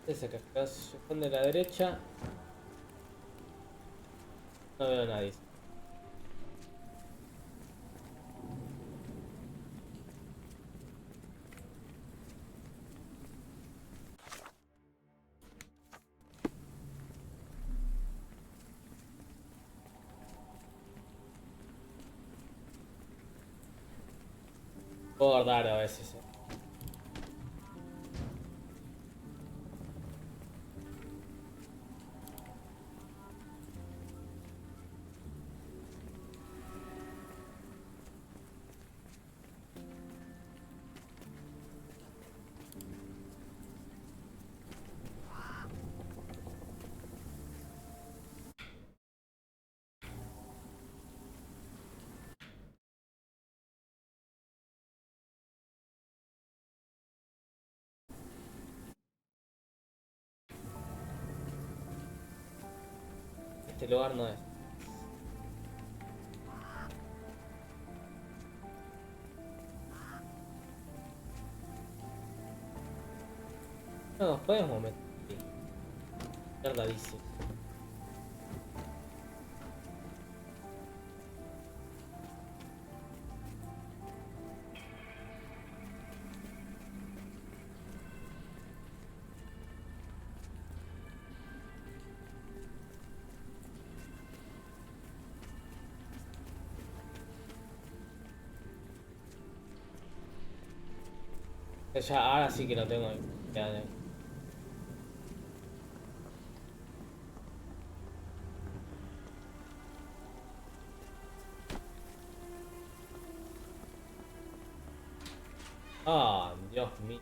Speaker 1: Ese que está de la derecha. No veo a nadie. Puedo guardar a veces. Este lugar no es. No nos podemos meter aquí. Mierda dice. Ya, ahora sí que no tengo idea de... Ah, Dios mío.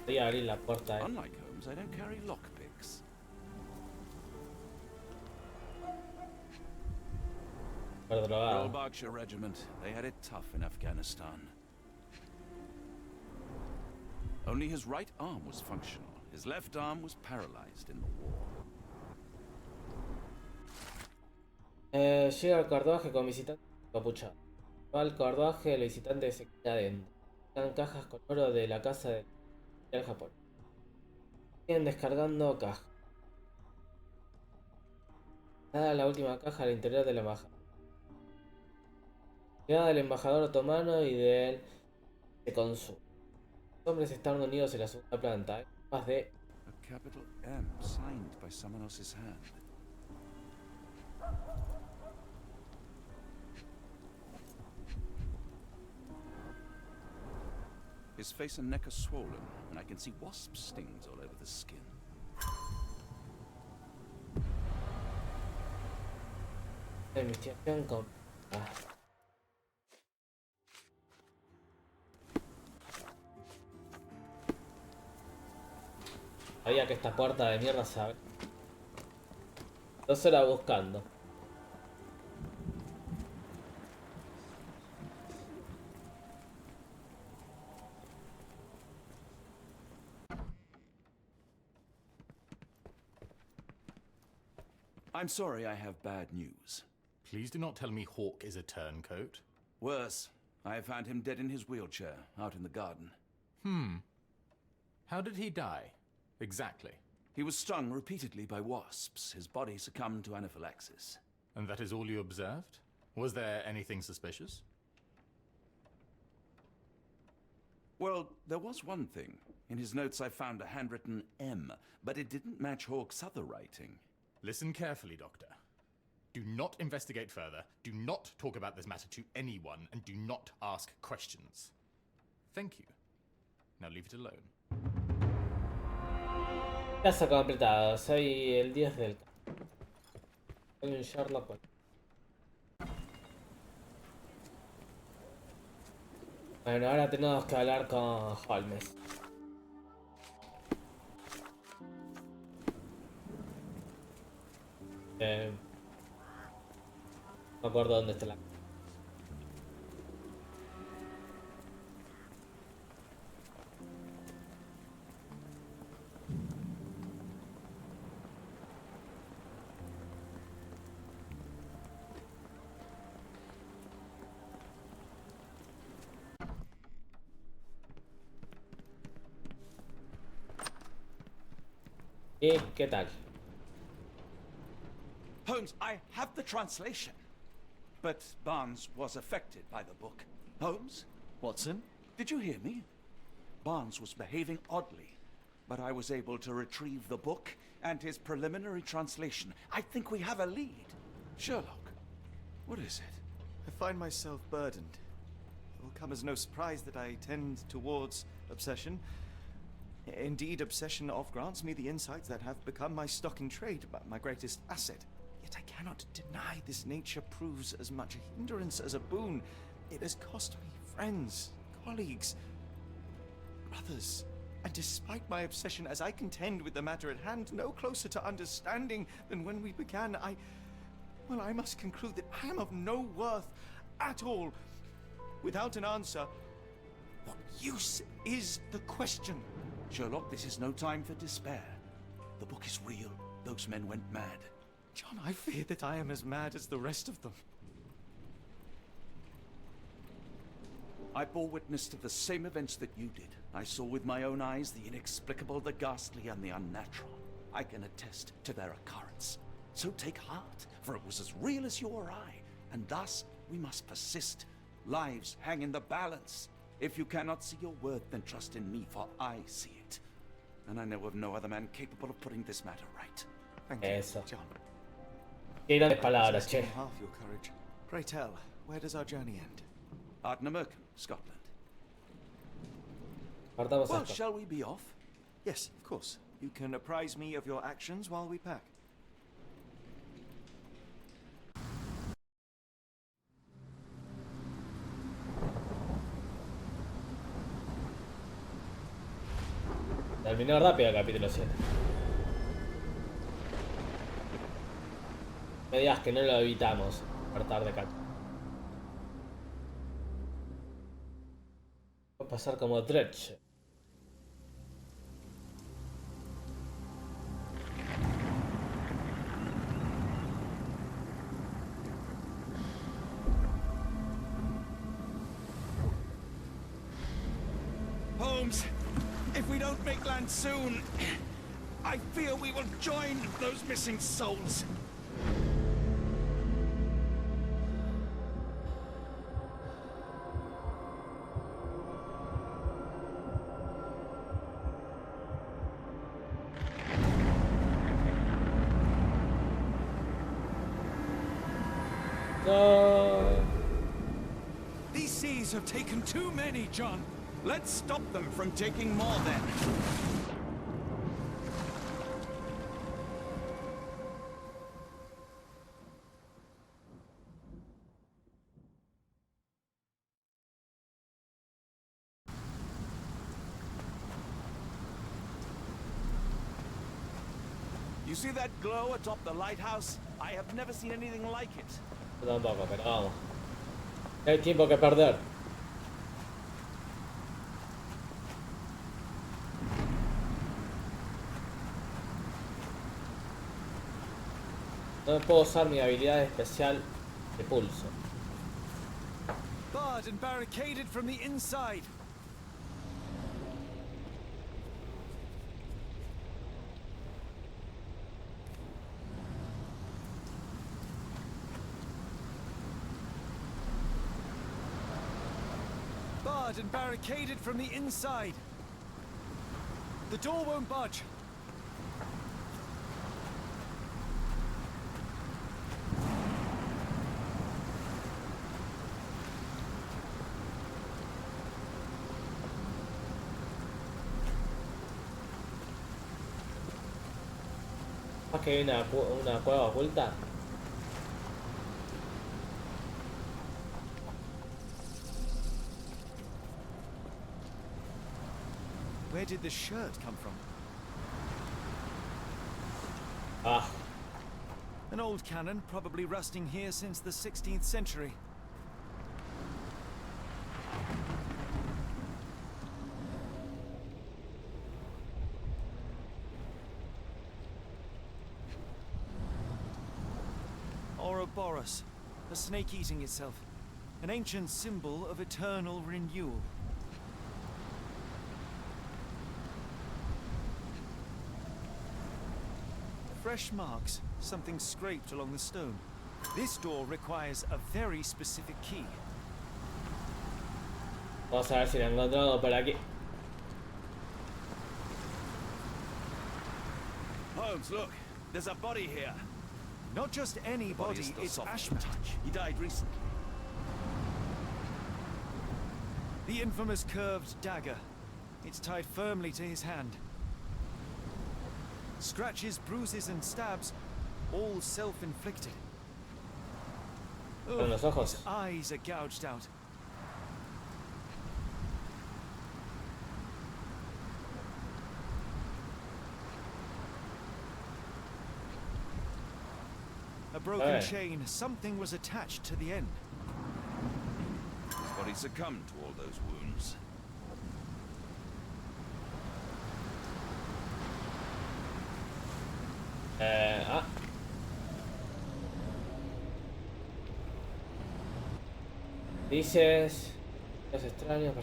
Speaker 1: Voy a abrir la puerta.
Speaker 3: Unlike Holmes, I don't carry lockpicks.
Speaker 1: Por
Speaker 3: The
Speaker 1: drogado.
Speaker 3: old Berkshire Regiment, they had it tough in Afghanistan. Only his right arm was functional. His left arm was paralyzed in the war.
Speaker 1: Llega al carruaje con visitante capuchado. Va al carruaje, el visitante se queda adentro. Están cajas con oro de la casa del Japón. Siguen descargando cajas. Nada la última caja al interior de la embajada. Llegada del embajador otomano y de él se consume. Los hombres están unidos en la segunda planta. Hay más de...
Speaker 3: A capital M signed by someone else's hand. His face and neck are swollen, and I can see wasp stings all over the skin.
Speaker 1: Investigación con... Sabía que esta puerta de mierda se abre. 2 horas buscando.
Speaker 3: I'm sorry, I have bad news.
Speaker 7: Please do not tell me Hawk is a turncoat.
Speaker 3: Worse, I have found him dead in his wheelchair, out in the garden.
Speaker 7: How did he die? Exactly.
Speaker 3: He was stung repeatedly by wasps. His body succumbed to anaphylaxis.
Speaker 7: And that is all you observed? Was there anything suspicious?
Speaker 3: Well, there was one thing. In his notes I found a handwritten M, but it didn't match Hawk's other writing.
Speaker 7: Listen carefully, Doctor. Do not investigate further, do not talk about this matter to anyone, and do not ask questions. Thank you. Now leave it alone.
Speaker 1: Caso completado. Soy el dios del... Soy un Sherlock. Bueno, ahora tenemos que hablar con Holmes. No me acuerdo dónde está la... ¿Y qué tal?
Speaker 3: Holmes, I have the translation. But Barnes was affected by the book. Holmes?
Speaker 2: Watson?
Speaker 3: Did you hear me? Barnes was behaving oddly, but I was able to retrieve the book and his preliminary translation. I think we have a lead. Sherlock, what is it?
Speaker 2: I find myself burdened. It will come as no surprise that I tend towards obsession. Indeed, obsession oft grants me the insights that have become my stock in trade, my greatest asset. Yet I cannot deny this nature proves as much a hindrance as a boon. It has cost me friends, colleagues, brothers. And despite my obsession, as I contend with the matter at hand, no closer to understanding than when we began, I must conclude that I am of no worth at all. Without an answer, what use is the question?
Speaker 3: Sherlock, this is no time for despair. The book is real. Those men went mad.
Speaker 2: John, I fear that I am as mad as the rest of them.
Speaker 3: I bore witness to the same events that you did. I saw with my own eyes the inexplicable, the ghastly, and the unnatural. I can attest to their occurrence. So take heart, for it was as real as you or I, and thus we must persist. Lives hang in the balance. If you cannot see your worth, then trust in me, for I see it. And I know of no other man capable of putting this matter right.
Speaker 2: Thank you,
Speaker 1: Eso.
Speaker 2: John.
Speaker 1: Qué grandes palabras, che.
Speaker 2: Half your courage. Pray tell, where does our journey end?
Speaker 3: Ardnamurchan, Scotland.
Speaker 1: Partamos
Speaker 3: Well,
Speaker 1: esto.
Speaker 3: shall we be off?
Speaker 2: Yes, of course. You can apprise me of your actions while we pack.
Speaker 1: Terminó rápido el capítulo 7. Me digas que no lo evitamos. Apartar de cacho. Va a pasar como Dredge.
Speaker 3: Holmes, if we don't make land soon, I fear we will join those missing souls.
Speaker 1: No.
Speaker 3: These seas have taken too many, John. Let's stop them from taking more then. You see that glow atop the lighthouse? I have never seen anything like it.
Speaker 1: Yo tampoco, pero vamos. No hay tiempo que perder. No puedo usar mi habilidad especial de pulso.
Speaker 2: Barred and barricaded from the inside. Barred and barricaded from the inside. The door won't budge.
Speaker 1: Más que hay una cueva oculta.
Speaker 2: Where did the shirt come from?
Speaker 1: Ah,
Speaker 2: An old cannon, probably rusting here since the 16th century. Ouroboros, a snake eating itself. An ancient symbol of eternal renewal. Fresh marks, something scraped along the stone. This door requires a very specific key.
Speaker 1: vamos a ver si la encontramos por aquí.
Speaker 3: Holmes, look. There's a body here.
Speaker 2: Not just any body,
Speaker 3: is still
Speaker 2: it's
Speaker 3: soft to
Speaker 2: Ashman.
Speaker 3: touch. He died recently.
Speaker 2: The infamous curved dagger. It's tied firmly to his hand. Scratches, bruises, and stabs, all self-inflicted.
Speaker 1: Con los ojos.
Speaker 2: His eyes are gouged out. A broken chain, something was attached to the end.
Speaker 3: His body succumbed to all those wounds.
Speaker 1: Dices. Es extraño.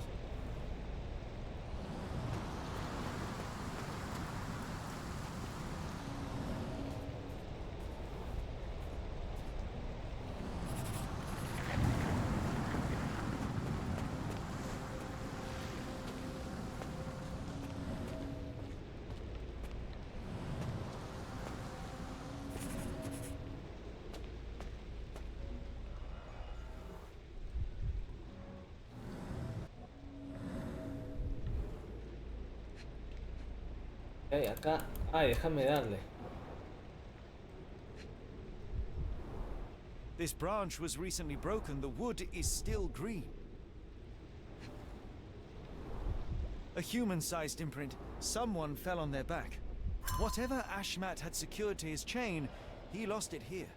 Speaker 1: Ok, acá. Ay, déjame darle.
Speaker 2: This branch was recently broken. The wood is still green. A human-sized imprint. Someone fell on their back. Whatever Ashmat had secured to his chain, he lost it here.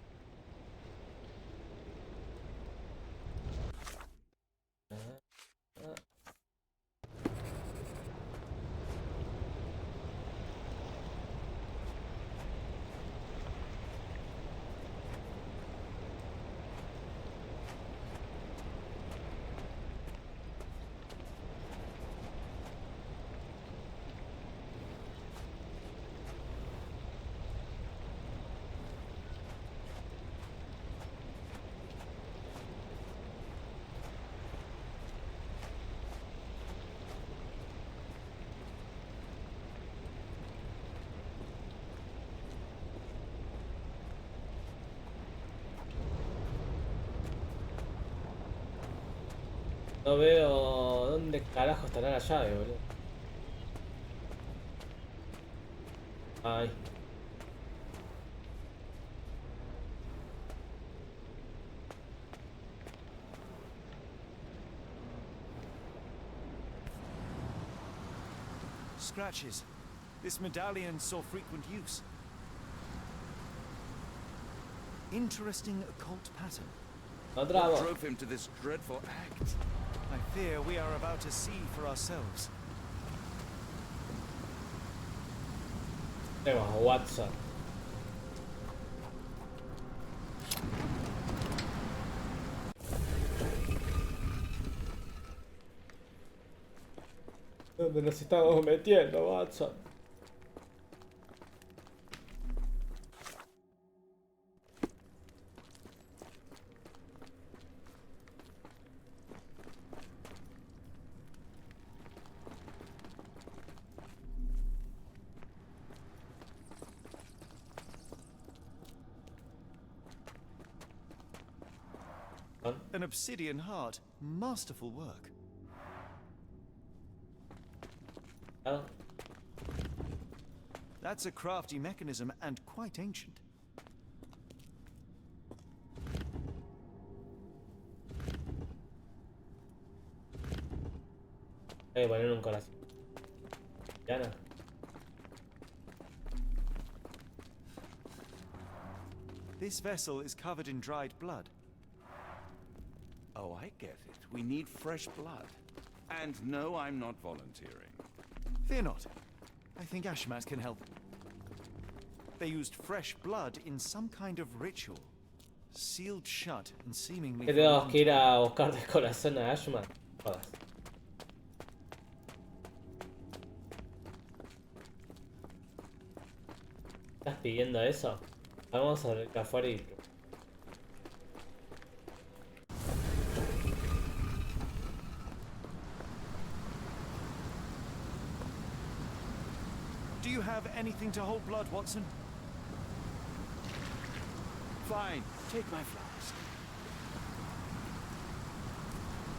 Speaker 1: No veo dónde carajo estará la llave, boludo. Ay.
Speaker 2: Scratches. This medallion saw frequent use. Interesting occult pattern.
Speaker 1: Otra
Speaker 3: What drove him to this dreadful act?
Speaker 2: I fear we are about to see for ourselves.
Speaker 1: Tenemos a Watson. ¿Dónde nos estamos metiendo, Watson?
Speaker 2: An obsidian heart. Masterful work.
Speaker 1: Oh.
Speaker 2: That's a crafty mechanism and quite ancient.
Speaker 1: Hay que poner un corazón. Ya no.
Speaker 2: This vessel is covered in dried blood.
Speaker 3: Oh, I get it. We need fresh blood. And no, I'm not volunteering.
Speaker 2: Fear not. I think Ashmat can help. They used fresh blood in some kind of ritual. Sealed shut and seemingly
Speaker 1: Que
Speaker 2: for a
Speaker 1: tenemos
Speaker 2: long
Speaker 1: que ir
Speaker 2: time.
Speaker 1: a buscar del corazón a Ashman. Jodas. ¿Estás pidiendo eso? Vamos a ver acá afuera y...
Speaker 2: Do you have anything to hold blood, Watson?
Speaker 3: Fine, take my flask.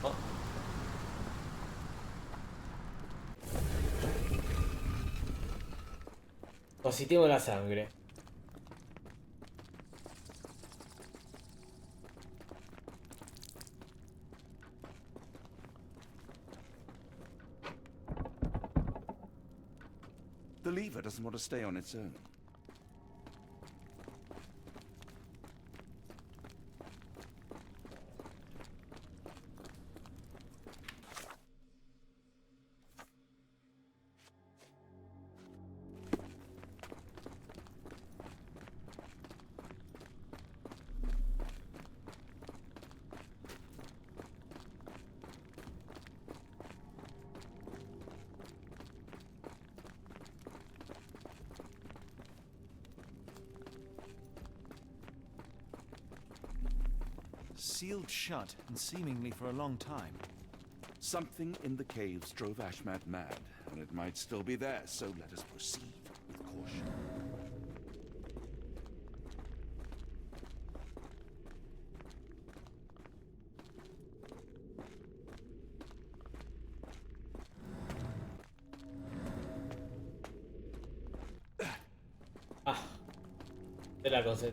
Speaker 1: Oh. Positivo la sangre.
Speaker 3: The lever doesn't want to stay on its own.
Speaker 2: sealed shut, and seemingly for a long time.
Speaker 3: Something in the caves drove Ashmat mad, and it might still be there, so let us proceed with caution.
Speaker 1: Ah, de la cosa.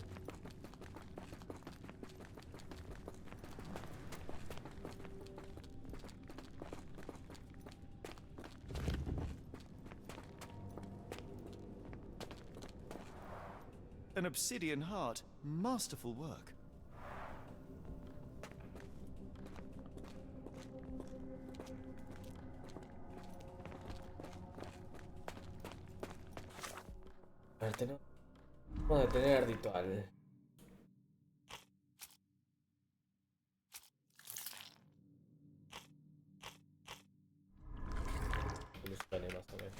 Speaker 2: An obsidian heart. Masterful work.
Speaker 1: A ver, vamos a detener el ritual. Solucione más o menos.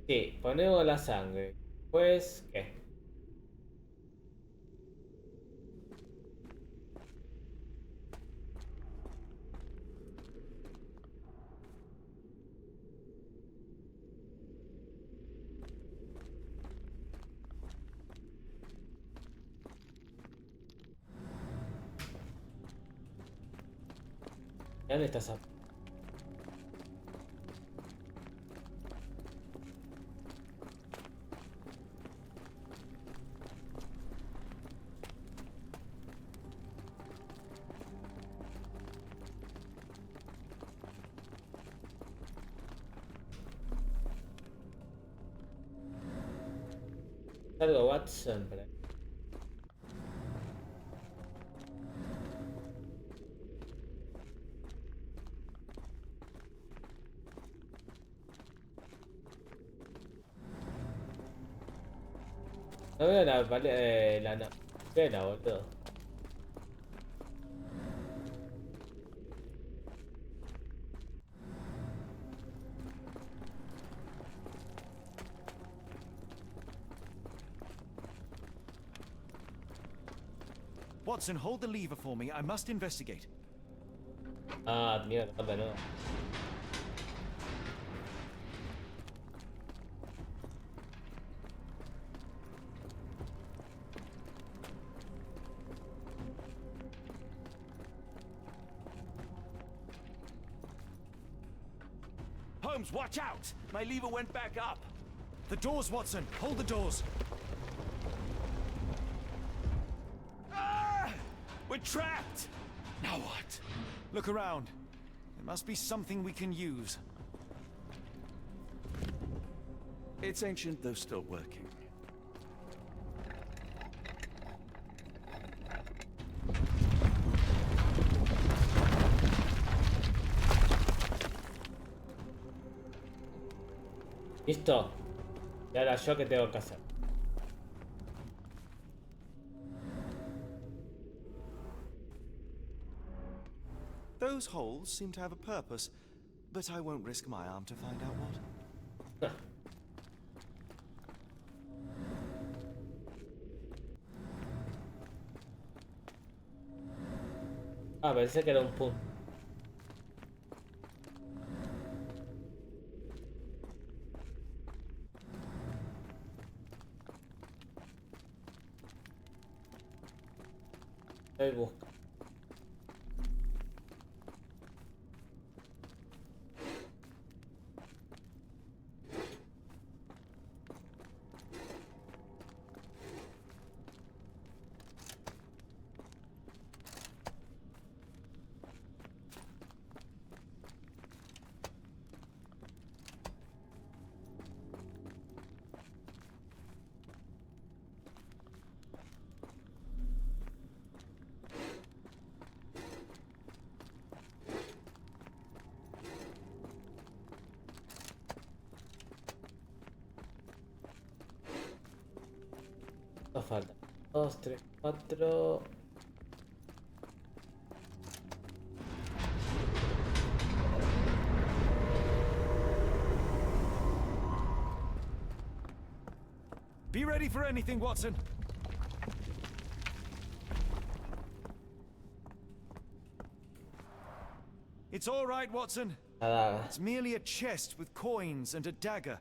Speaker 1: Sí, ponemos la sangre. Pues, ¿qué? ¿Dónde está esa? Algo Watson, por ahí. No veo la pena, boludo.
Speaker 2: Watson, hold the lever for me. I must investigate.
Speaker 1: Ah, tenía que tocar de nuevo.
Speaker 3: Holmes, watch out! My lever went back up.
Speaker 2: The doors, Watson. Hold the doors.
Speaker 3: Ah! We're trapped! Now what?
Speaker 2: Look around. There must be something we can use.
Speaker 3: It's ancient, though still working.
Speaker 1: Listo. Y ahora yo qué tengo que hacer.
Speaker 2: Those holes seem to have a purpose, but I won't risk my arm to find out what.
Speaker 1: Ah, pensé que era un punto. Estoy buscando. Nos falta 2, 3, 4.
Speaker 2: Be ready for anything, Watson. It's all right, Watson.
Speaker 1: La daga.
Speaker 2: It's merely a chest with coins and a dagger,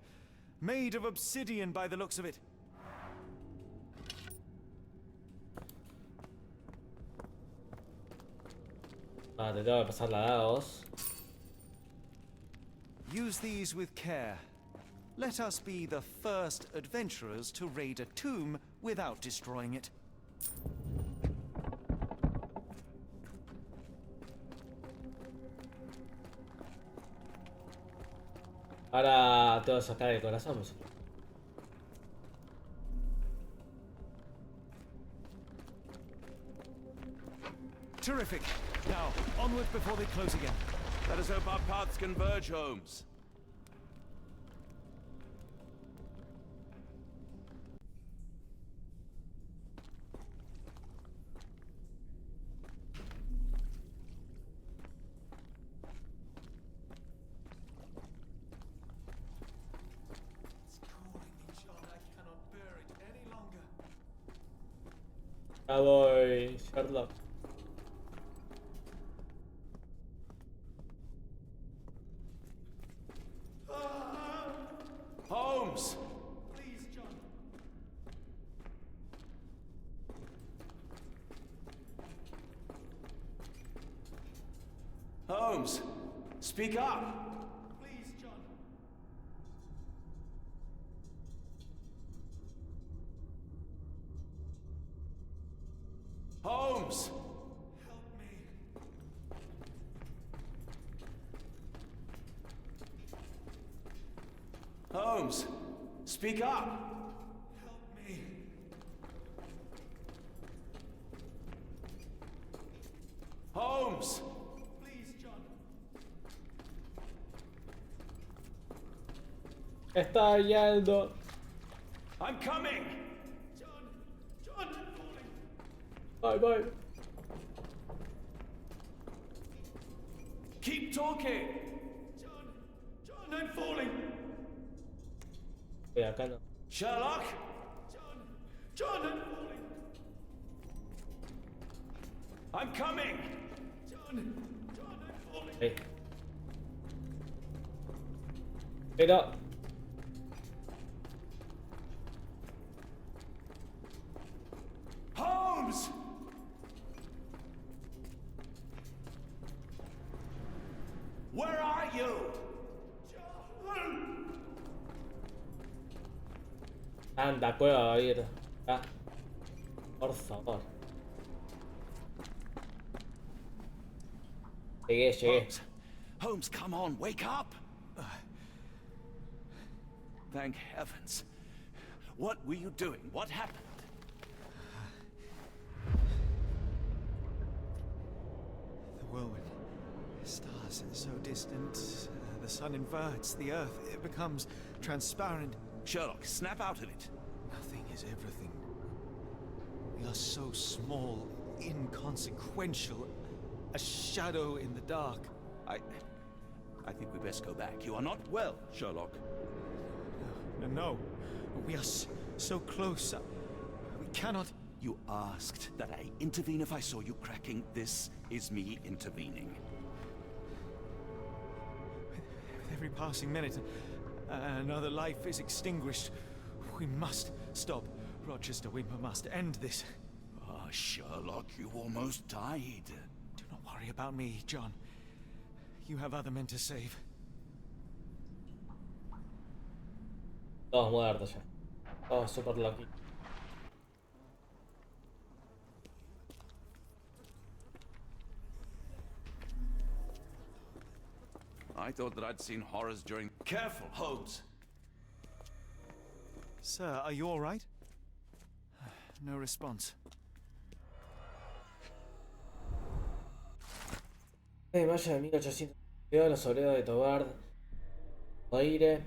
Speaker 2: made of obsidian by the looks of it.
Speaker 1: Ah, te tengo que pasar la daga a vos.
Speaker 2: Use these with care. Let us be the first adventurers to raid a tomb without destroying it.
Speaker 1: Ahora tengo que sacar el corazón.
Speaker 2: Terrific. Now, onward before they close again.
Speaker 3: Let us hope our paths converge, Holmes.
Speaker 1: Ya voy, Sherlock.
Speaker 3: Holmes!
Speaker 2: Please, John.
Speaker 3: Holmes! Speak up!
Speaker 2: Please, John.
Speaker 3: Holmes!
Speaker 2: Help me.
Speaker 3: Holmes! Speak up!
Speaker 2: Help me.
Speaker 3: Holmes!
Speaker 2: Please, John.
Speaker 1: Está yendo.
Speaker 3: I'm coming!
Speaker 2: John! John, I'm falling!
Speaker 1: Bye bye.
Speaker 3: Keep talking!
Speaker 2: John! John, I'm falling!
Speaker 1: Acá no.
Speaker 3: Sherlock?
Speaker 2: John! John, I'm falling!
Speaker 3: I'm coming!
Speaker 2: John! John, I'm falling!
Speaker 1: Ahí. Pero.
Speaker 3: Holmes! Where are you?
Speaker 2: John!
Speaker 1: Anda, cueva va a ir. Ah, por favor. Llegué.
Speaker 3: Holmes! Holmes, come on, wake up! Thank heavens. What were you doing? What happened?
Speaker 2: The whirlwind. Stars so distant. The sun inverts the earth. It becomes transparent.
Speaker 3: Sherlock, snap out of it.
Speaker 2: Nothing is everything. We are so small, inconsequential. A shadow in the dark.
Speaker 3: I think we best go back. You are not well, Sherlock.
Speaker 2: No. We are so close. We cannot.
Speaker 3: You asked that I intervene if I saw you cracking. This is me intervening.
Speaker 2: With every passing minute, another life is extinguished. We must stop. Rochester, we must end this.
Speaker 3: Ah, Sherlock, you almost died.
Speaker 2: Do not worry about me, John. You have other men to save.
Speaker 1: Todos muertos ya. Todos super lucky.
Speaker 3: I thought that I'd seen horrors during... Careful, Holmes!
Speaker 2: Sir, are you all right? No response.
Speaker 1: En mayo de 1852, los obreros de Tobard, Oire,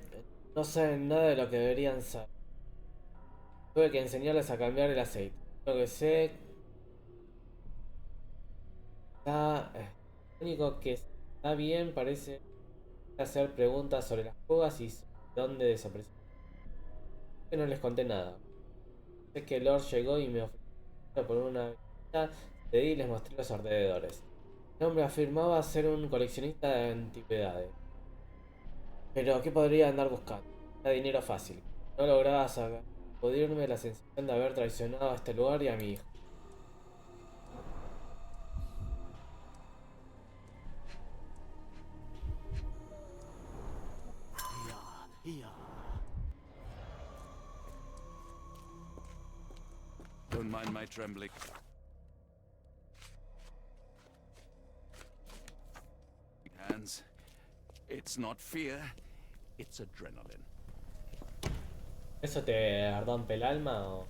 Speaker 1: no saben nada de lo que deberían saber. Tuve que enseñarles a cambiar el aceite. Lo que sé... Lo único que está bien parece hacer preguntas sobre las fugas y dónde desapareció. Que no les conté nada. Sé que Lord llegó y me ofreció por una visita. Cedí y les mostré los alrededores. El hombre afirmaba ser un coleccionista de antigüedades. Pero ¿qué podría andar buscando? Era dinero fácil. No lograba sacudirme la sensación de haber traicionado a este lugar y a mi hijo.
Speaker 3: Don't mind my trembling. Hands. It's not fear, it's adrenaline.
Speaker 1: ¿Eso te rompe el alma o...?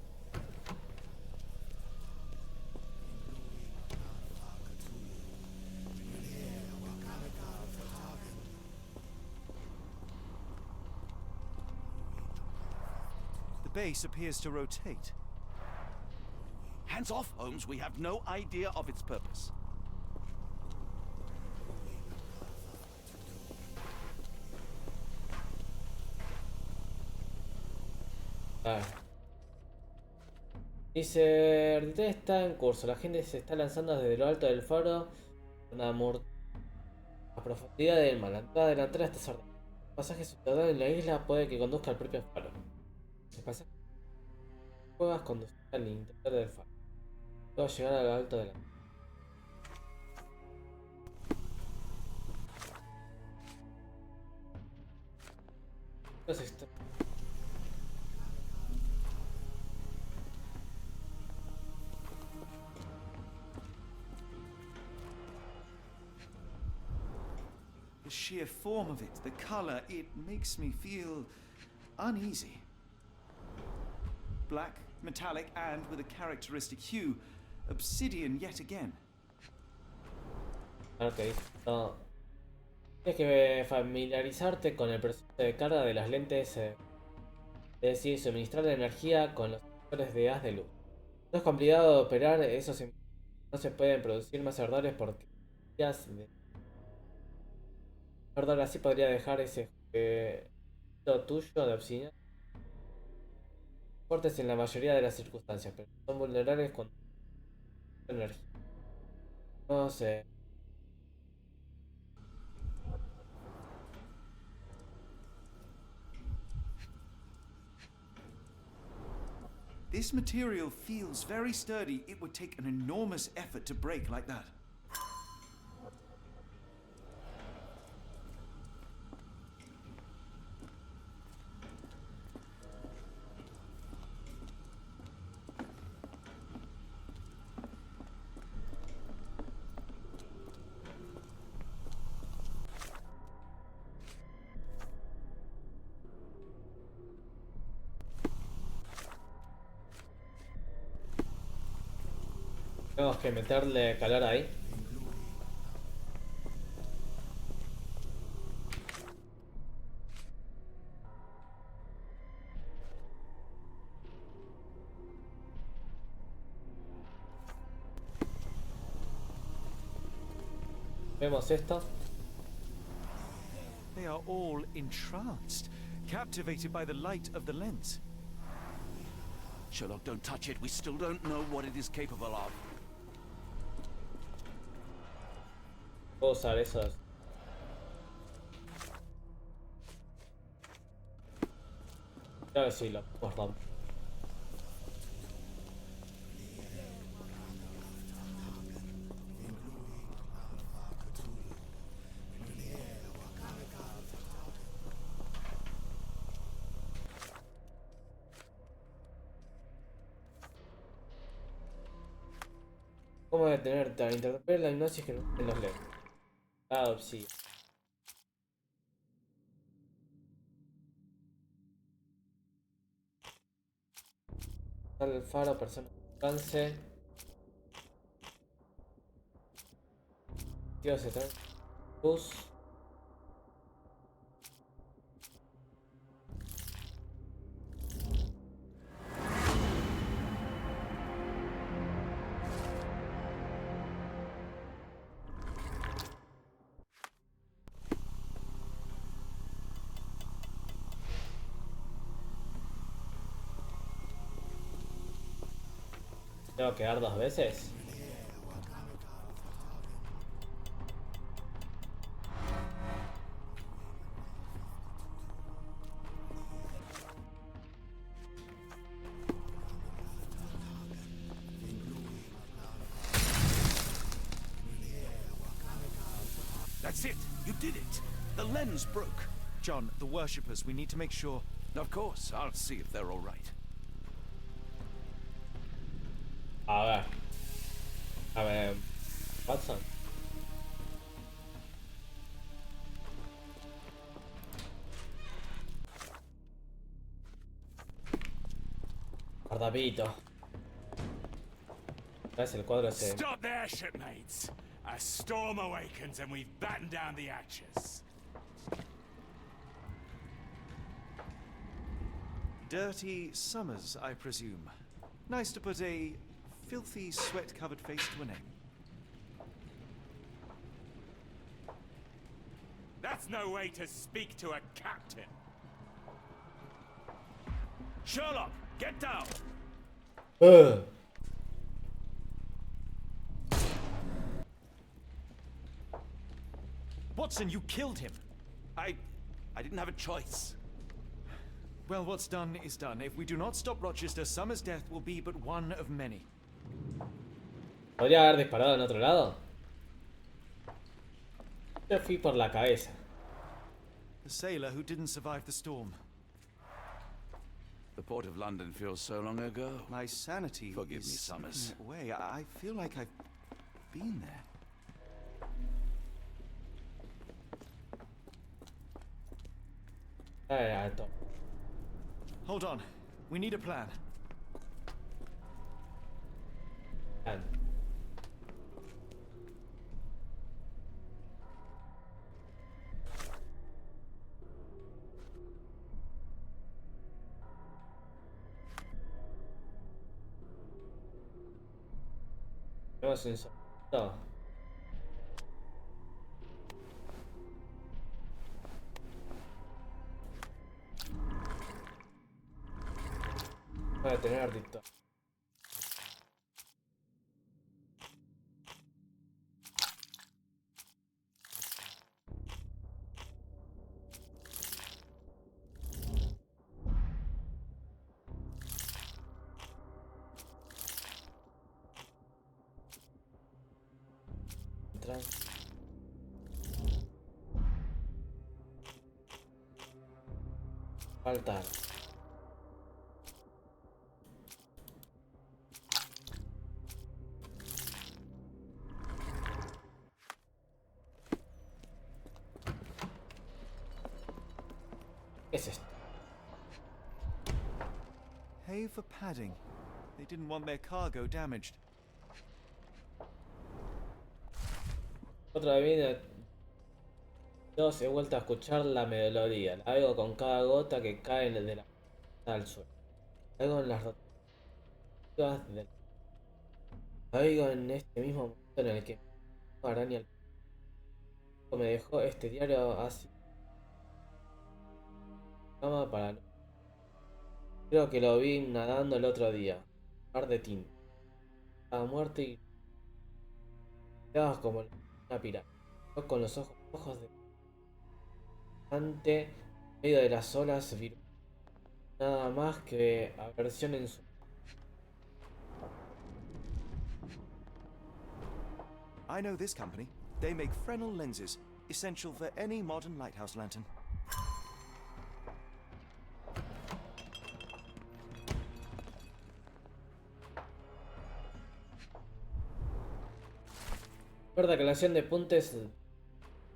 Speaker 2: The base appears to rotate.
Speaker 3: Hands off, Holmes. We have no idea of its purpose.
Speaker 1: Ah. Dice, el té está en curso. La gente se está lanzando desde lo alto del faro. A profundidad del mar. La entrada delantera está cerrada. El pasaje subterráneo en la isla puede que conduzca al propio faro. El pasaje de cuevas conducirá al interior del faro. Luego llegar a lo alto de la...
Speaker 2: The sheer form of it, the color, it makes me feel uneasy. Black, metallic, and with a characteristic hue. Obsidian yet again.
Speaker 1: Ok, no. Tienes que familiarizarte con el proceso de carga de las lentes, es decir, suministrar la energía con los sensores de haz de luz. No es complicado de operar, no se pueden producir más errores porque perdón, así podría dejar ese tuyo de obsidiana fuertes en la mayoría de las circunstancias, pero son vulnerables con energía. No sé.
Speaker 2: This material feels very sturdy. It would take an enormous effort to break like that.
Speaker 1: Tenemos que meterle calor ahí. Vemos esto.
Speaker 2: They are all entranced, captivated by the light of the lens.
Speaker 3: Sherlock, don't touch it. We still don't know what it is capable of.
Speaker 1: Puedo usar esos. Creo que sí, lo puedo romper. ¿Cómo detenerte al interrumpir la hipnosis que en los lentes? Ah, sí. Sale el faro, persona alcance. Tío, se trae luz. Tengo que dar dos veces.
Speaker 3: That's it. You did it. The lens broke.
Speaker 2: John, the worshippers, we need to make sure.
Speaker 3: Of course, I'll see if they're all right.
Speaker 1: A ver, Watson. Guardapito. ¿Ves el cuadro ese?
Speaker 12: Stop there, shipmates. A storm awakens and we've battened down the hatches.
Speaker 2: Dirty Summers, I presume. Nice to put a filthy, sweat-covered face to a name.
Speaker 12: That's no way to speak to a captain. Sherlock, get down!
Speaker 2: Watson, you killed him!
Speaker 3: I didn't have a choice.
Speaker 2: Well, what's done is done. If we do not stop Rochester, Summers' death will be but one of many.
Speaker 1: ¿Podría haber disparado en otro lado? Yo fui por la cabeza.
Speaker 2: The sailor who didn't survive the storm.
Speaker 3: The port of London feels so long ago.
Speaker 2: My sanity
Speaker 3: Forgive
Speaker 2: is
Speaker 3: me, Summers.
Speaker 2: Way. I feel like I've been there.
Speaker 1: Alto.
Speaker 2: Hold on. We need a plan.
Speaker 1: Plan. Tenemos un sonido. Voy a tener ardito. Faltar. ¿Qué es esto?
Speaker 2: Hay for padding. They didn't want their cargo damaged.
Speaker 1: Otra vez he vuelto a escuchar la melodía. La oigo con cada gota que cae de la al suelo. La oigo en las rotativas del... La oigo en este mismo momento en el que me araña el... Me dejó este diario así. Cama para... Creo que lo vi nadando el otro día. Un par de tinta. Estaba muerto y... Quedabas como una pirámide. Yo con los ojos de... Ante medio de las olas, nada más que aversión en su...
Speaker 2: I know this company. They make Fresnel lenses, essential for any modern lighthouse lantern.
Speaker 1: Recuerda que la acción de puntes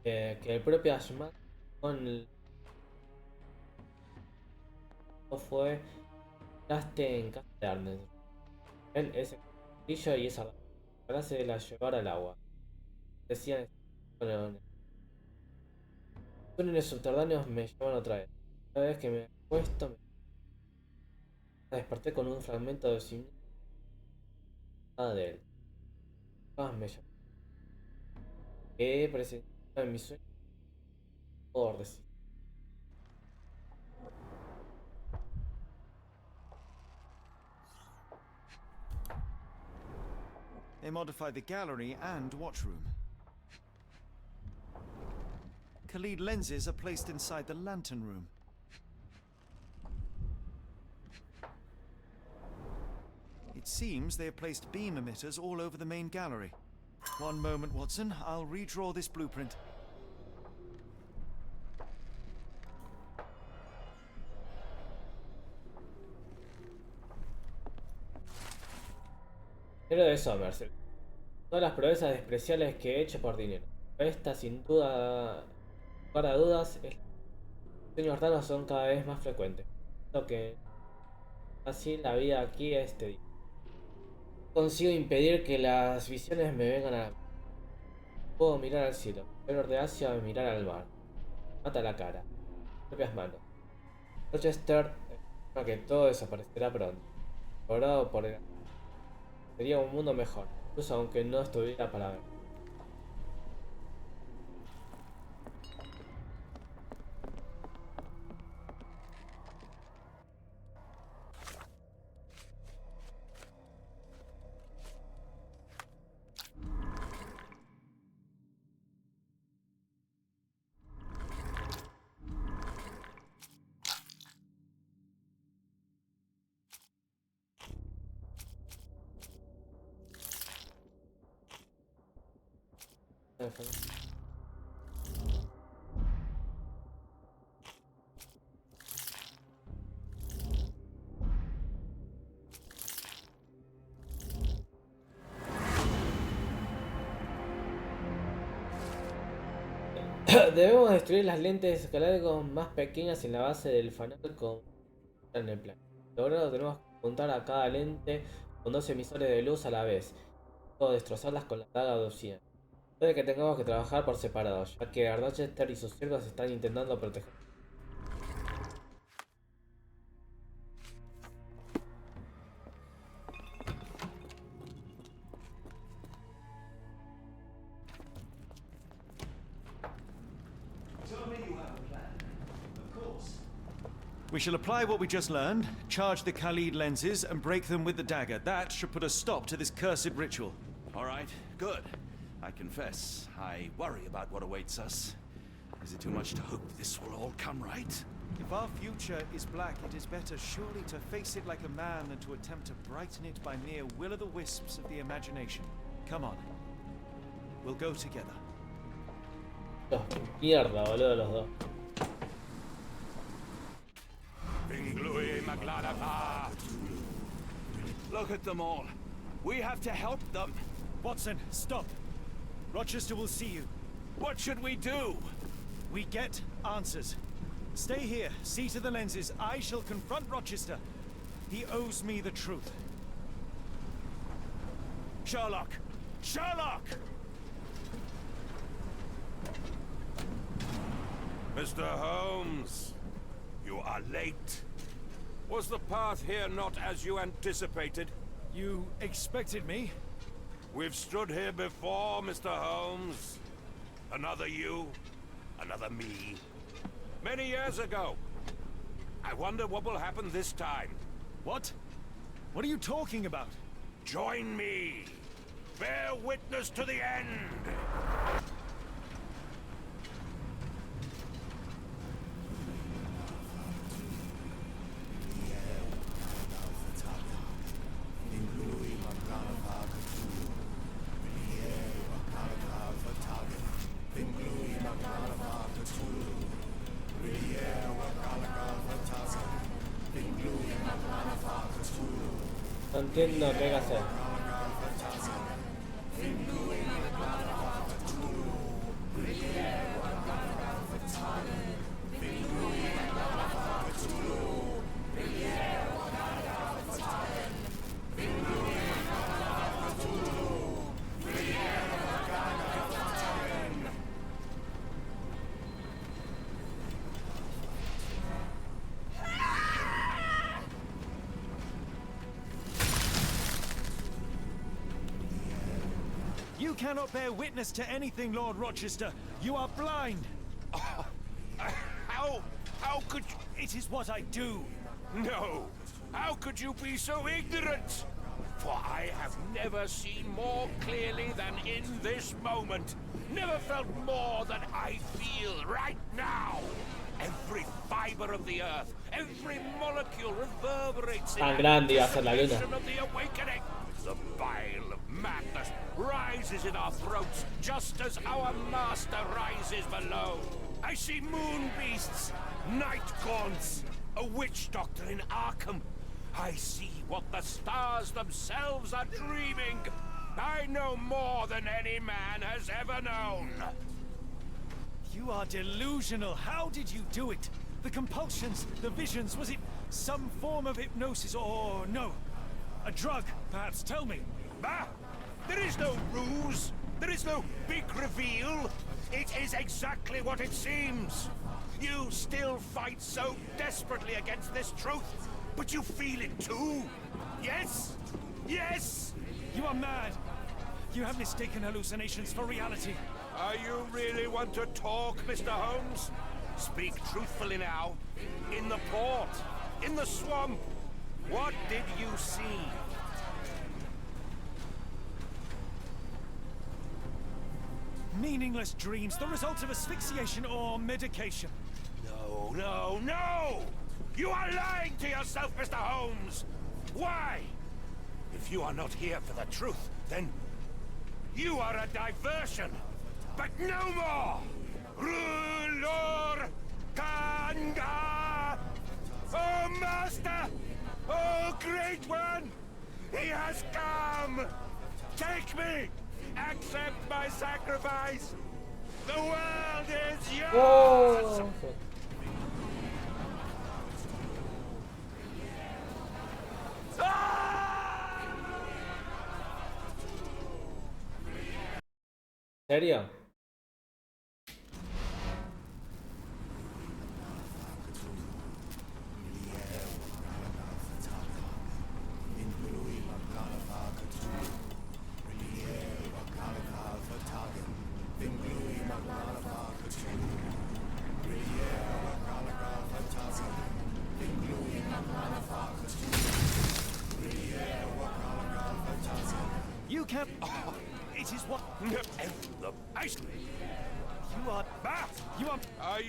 Speaker 1: que el propio Ashman con el... fue gaste en casa de Arnes. Él ese castillo y esa frase de la llevar al agua. Decían los túneles subterráneos me llevan otra vez. Cada vez que me acuesto me desperté con un fragmento de cimiento nada de él. Me llamó. Que presenciado en mi sueño por decir.
Speaker 2: They modified the gallery and watchroom. Khalid lenses are placed inside the lantern room. It seems they have placed beam emitters all over the main gallery. One moment, Watson. I'll redraw this blueprint.
Speaker 1: Héroe de Somerset. Todas las proezas despreciables que he hecho por dinero. Esta, sin duda, lugar a dudas, es los sueños raros son cada vez más frecuentes. Lo que así la vida aquí es tediosa. Consigo impedir que las visiones me vengan a la mente. Puedo mirar al cielo, ver de Asia o mirar al mar. Mata la cara. Propias manos. Rochester espera que todo desaparecerá pronto. Logrado por él. Sería un mundo mejor, incluso aunque no estuviera para ver. Debemos destruir las lentes de escaladero más pequeñas en la base del fanal con en el plan. Logrado, tenemos que apuntar a cada lente con 2 emisores de luz a la vez. O destrozarlas con la daga de obsidiana. Puede que tengamos que trabajar por separado, ya que Rochester y sus siervos están intentando proteger.
Speaker 2: We shall apply what we just learned, charge the Khalid lenses, and break them with the dagger. That should put a stop to this cursed ritual.
Speaker 3: All right, good. I confess, I worry about what awaits us. Is it too much to hope this will all come right?
Speaker 2: If our future is black, it is better surely to face it like a man than to attempt to brighten it by mere will-o'-the-wisps of the imagination. Come on. We'll go together.
Speaker 1: Mierda, boludo, los dos.
Speaker 3: Look at them all. We have to help them.
Speaker 2: Watson, stop. Rochester will see you.
Speaker 3: What should we do?
Speaker 2: We get answers. Stay here, see to the lenses. I shall confront Rochester. He owes me the truth.
Speaker 3: Sherlock! Sherlock!
Speaker 12: Mr. Holmes, you are late. Was the path here not as you anticipated?
Speaker 2: You expected me?
Speaker 12: We've stood here before, Mr. Holmes. Another you, another me. Many years ago. I wonder what will happen this time.
Speaker 2: What? What are you talking about?
Speaker 12: Join me. Bear witness to the end.
Speaker 1: No entiendo qué hay que hacer.
Speaker 2: You cannot bear witness to anything, Lord Rochester. You are blind.
Speaker 12: How could you?
Speaker 2: It is what I do.
Speaker 12: No. How could you be so ignorant? For I have never seen more clearly than in this moment. Never felt more than I feel right now. Every fiber of the earth, every molecule reverberates in anticipation of the awakening. The bile of madness rises in our throats, just as our master rises below. I see moon beasts, night gaunts, a witch doctor in Arkham, I see what the stars themselves are dreaming. I know more than any man has ever known.
Speaker 13: You are delusional. How did you do it? The compulsions, the visions, was it some form of hypnosis or no? A drug, perhaps? Tell me.
Speaker 12: Bah! There is no ruse. There is no big reveal. It is exactly what it seems. You still fight so desperately against this truth, but you feel it too. Yes? Yes?
Speaker 13: You are mad. You have mistaken hallucinations for reality.
Speaker 12: You really want to talk, Mr. Holmes? Speak truthfully now. In the port, in the swamp, what did you see?
Speaker 13: Meaningless dreams, the result of asphyxiation or medication.
Speaker 12: No, no, no! You are lying to yourself, Mr. Holmes! Why? If you are not here for the truth, then you are a diversion! But no more! Rulor Kanga! Oh, Master! Oh, Great One! He has come! Take me! Accept my sacrifice! The world is yours!
Speaker 1: Whoa. ¿En serio?
Speaker 13: You can... Oh, it is what...
Speaker 12: The ice...
Speaker 13: You are... You are...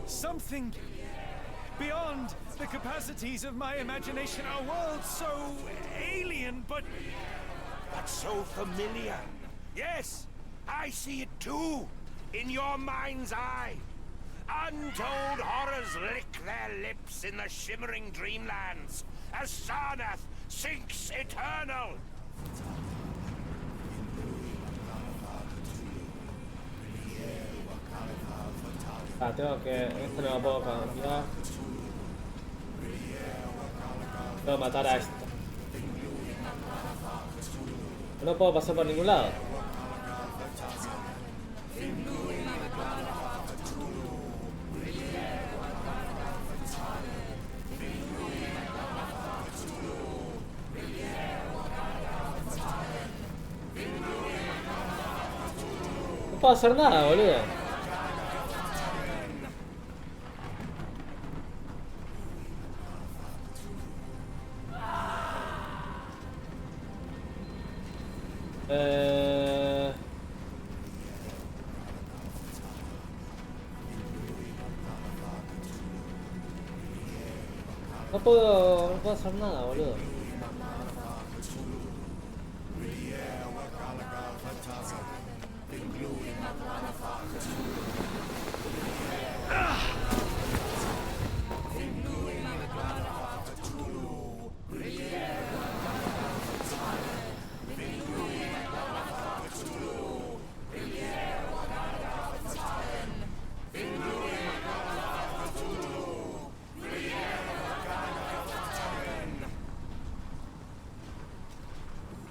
Speaker 13: Something beyond the capacities of my imagination. A world so alien, but
Speaker 12: so familiar. Yes, I see it too. In your mind's eye. Untold horrors lick their lips in the shimmering dreamlands as Sarnath sinks eternal.
Speaker 1: Tengo que... Esto no lo puedo cambiar. Tengo que matar a esto. No puedo pasar por ningún lado. No puedo hacer nada, boludo. No puedo hacer nada, boludo.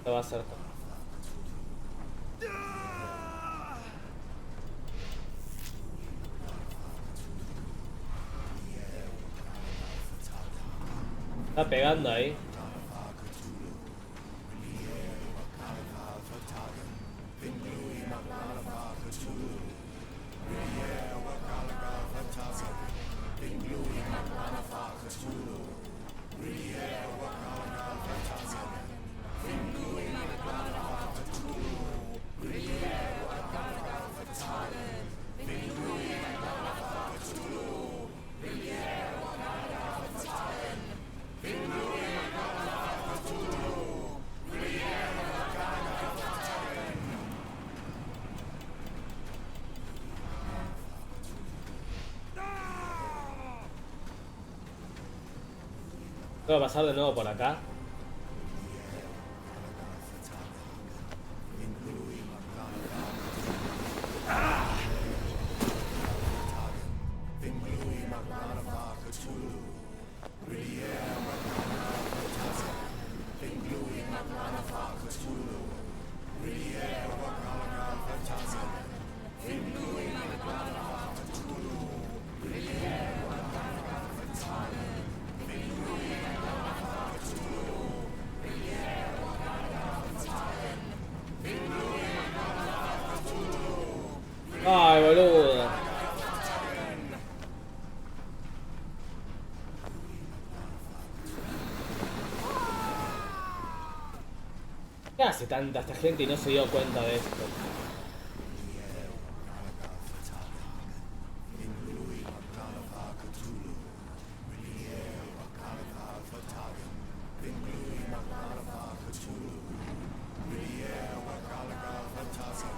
Speaker 1: Lo va a hacer todo. Está pegando ahí. Voy a pasar de nuevo por acá. Ay, boludo. ¿Qué hace tanta esta gente y no se dio cuenta de esto?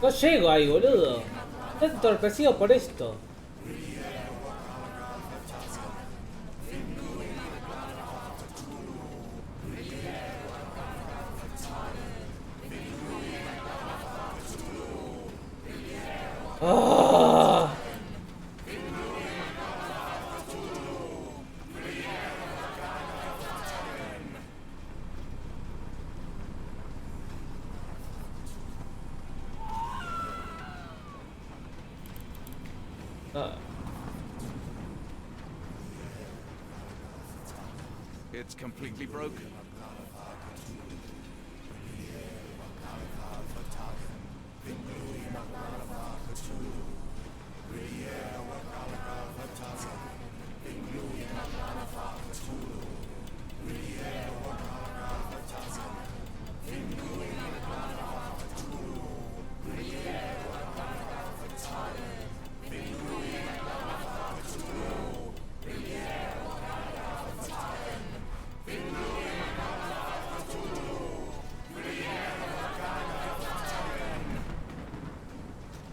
Speaker 1: No llego ahí, boludo. Estoy entorpecido por esto. ¡Ah!
Speaker 3: It's completely broken.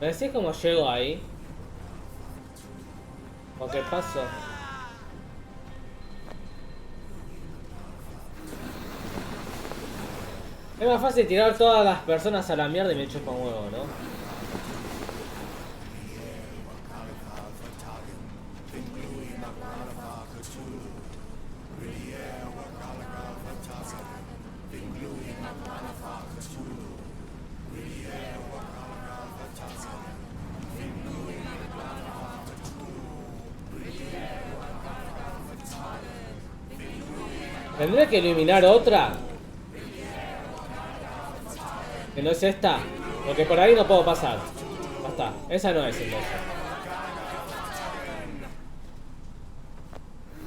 Speaker 1: ¿Me decís cómo llego ahí? ¿O qué paso? Es más fácil tirar todas las personas a la mierda y me chupa un huevo, ¿no? ¿Tendré que eliminar otra? Que no es esta. Porque por ahí no puedo pasar. Ya está. Esa no es entonces.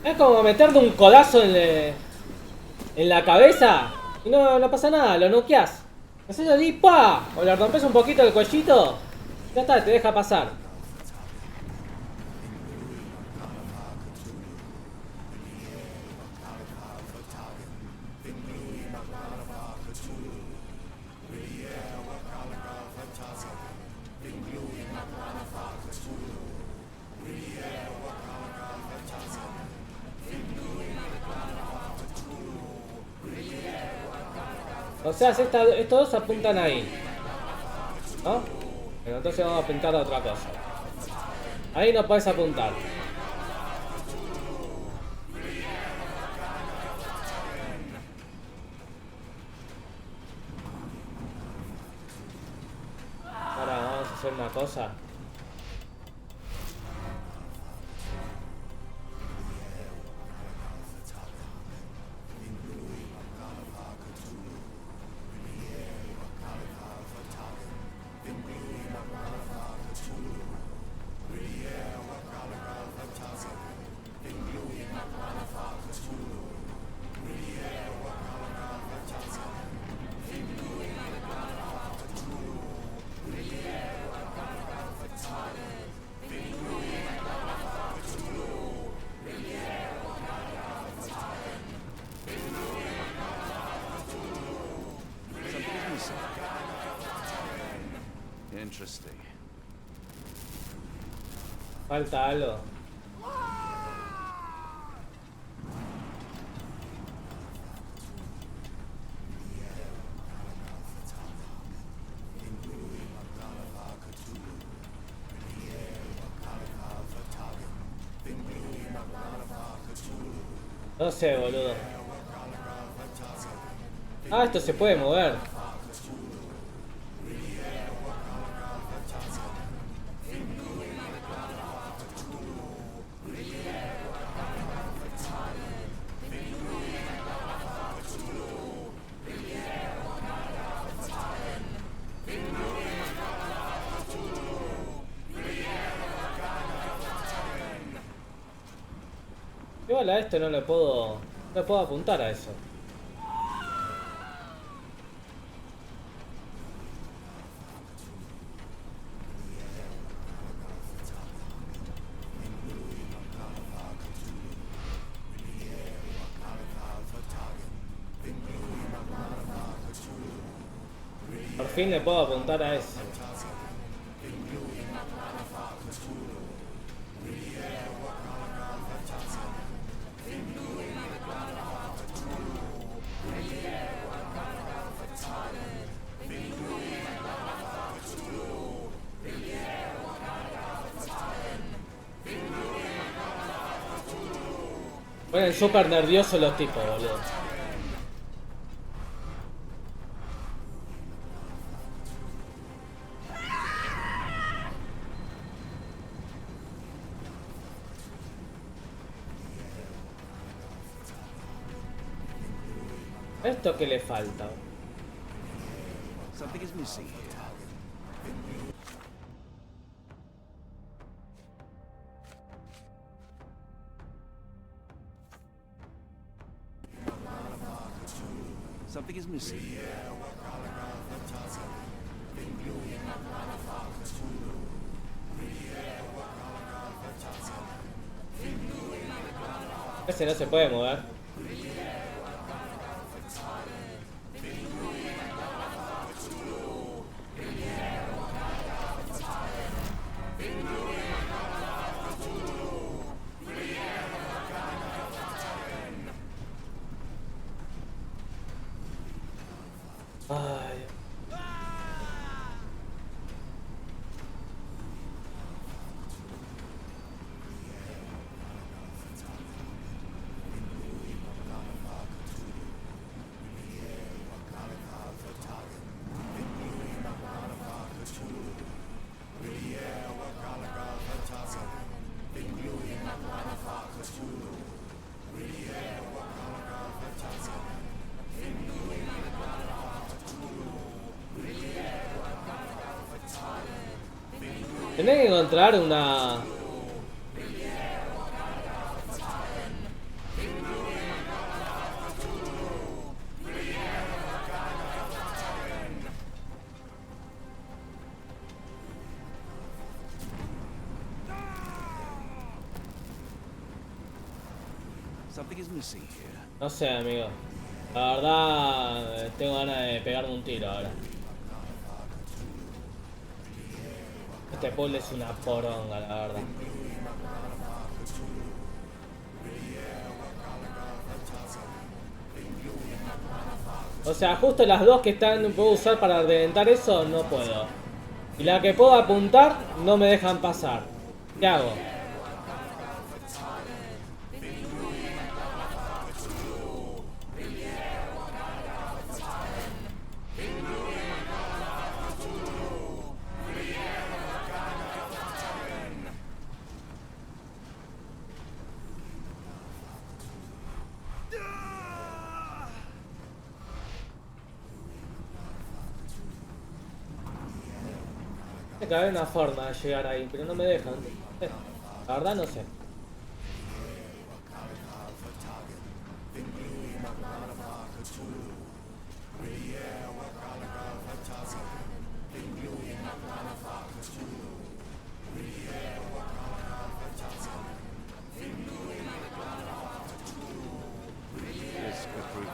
Speaker 1: Es como meterte un codazo en la cabeza. Y no pasa nada. Lo noqueás. Haces así, ¡pa! O le rompes un poquito el cuellito. Ya está, te deja pasar. O sea, estos dos apuntan ahí, ¿no? Pero entonces vamos a apuntar a otra cosa. Ahí no puedes apuntar. Ahora vamos a hacer una cosa.
Speaker 3: Interesting.
Speaker 1: Falta algo. No sé, boludo. Ah, esto se puede mover. Igual a esto no le puedo apuntar a eso. Por fin le puedo apuntar a eso. Ponen súper nerviosos los tipos, boludo. ¿Esto qué le falta?
Speaker 3: Something is missing here. Something is missing.
Speaker 1: Ese no se puede mover. Ay. Tenés que encontrar una...
Speaker 3: Something is missing here.
Speaker 1: No sé, amigo. La verdad, tengo ganas de pegarme un tiro ahora. Este puzzle es una poronga, la verdad. O sea, justo las dos que puedo usar para reventar eso, no puedo. Y la que puedo apuntar, no me dejan pasar. ¿Qué hago? Tiene que haber una forma de llegar ahí, pero no me dejan. La verdad no sé.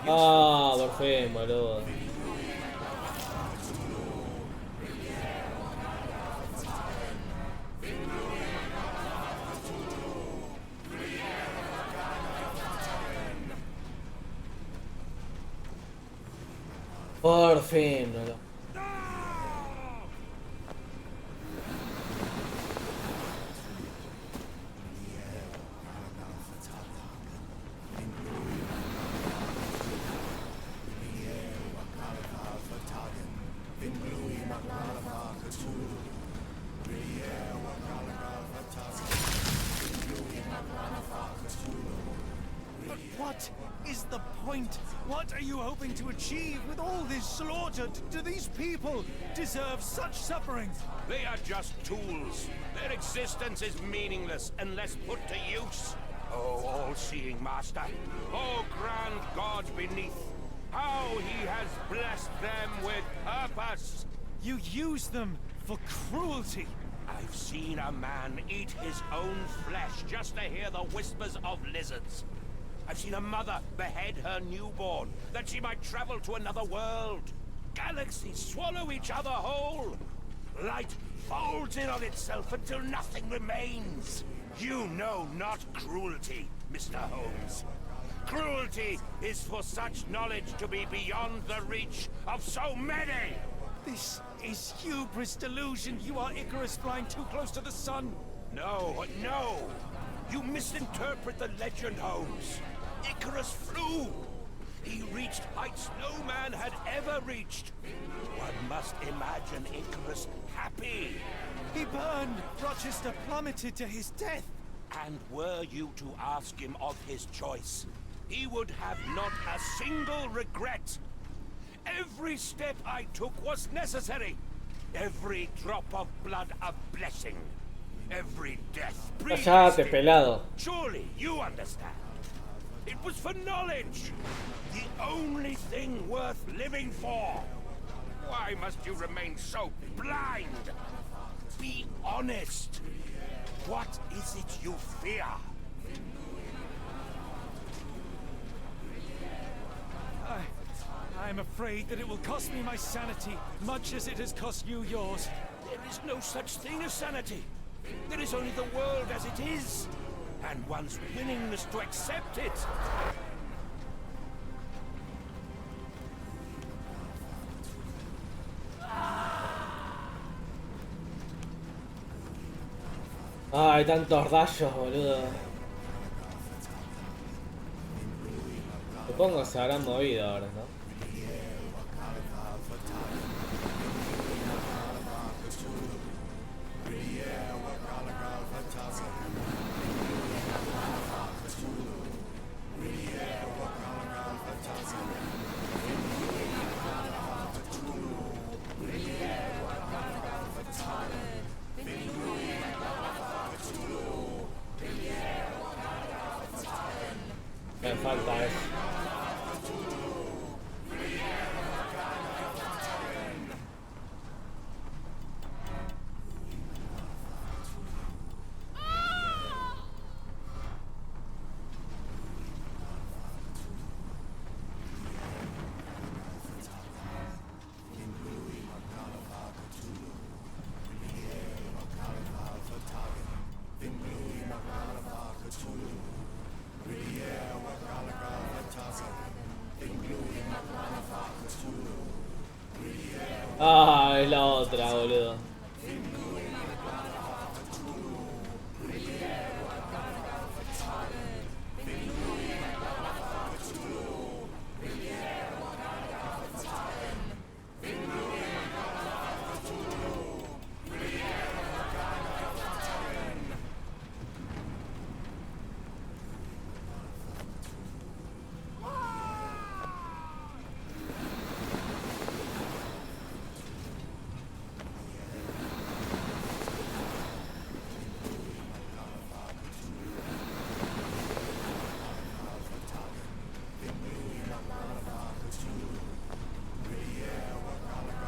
Speaker 1: Ah, por fin, boludo. Por fin, boludo.
Speaker 13: What is the point? What are you hoping to achieve with all this slaughter? Do these people deserve such suffering?
Speaker 12: They are just tools. Their existence is meaningless unless put to use. Oh, all-seeing master. Oh, grand God beneath. How he has blessed them with purpose.
Speaker 13: You use them for cruelty.
Speaker 12: I've seen a man eat his own flesh just to hear the whispers of lizards. I've seen a mother behead her newborn, that she might travel to another world. Galaxies swallow each other whole. Light folds in on itself until nothing remains. You know not cruelty, Mr. Holmes. Cruelty is for such knowledge to be beyond the reach of so many.
Speaker 13: This is hubris delusion. You are Icarus flying too close to the sun.
Speaker 12: No, no. You misinterpret the legend, Holmes. Icarus flew. He reached heights no man had ever reached. One must imagine Icarus happy.
Speaker 13: He burned. Rochester plummeted to his death.
Speaker 12: And were you to ask him of his choice, he would have not a single regret. Every step I took was necessary. Every drop of blood a blessing. Every death
Speaker 1: Cállate, pelado.
Speaker 12: Surely you understand. It was for knowledge. The only thing worth living for. Why must you remain so blind? Be honest. What is it you fear?
Speaker 13: I'm afraid that it will cost me my sanity, much as it has cost you yours.
Speaker 12: There is no such thing as sanity. There is only the world as it is, and one's willingness to accept it.
Speaker 1: Ay, tantos rayos, boludo. Supongo que se habrán movido ahora, ¿no? Me falta eso. Ah, es la otra, boludo.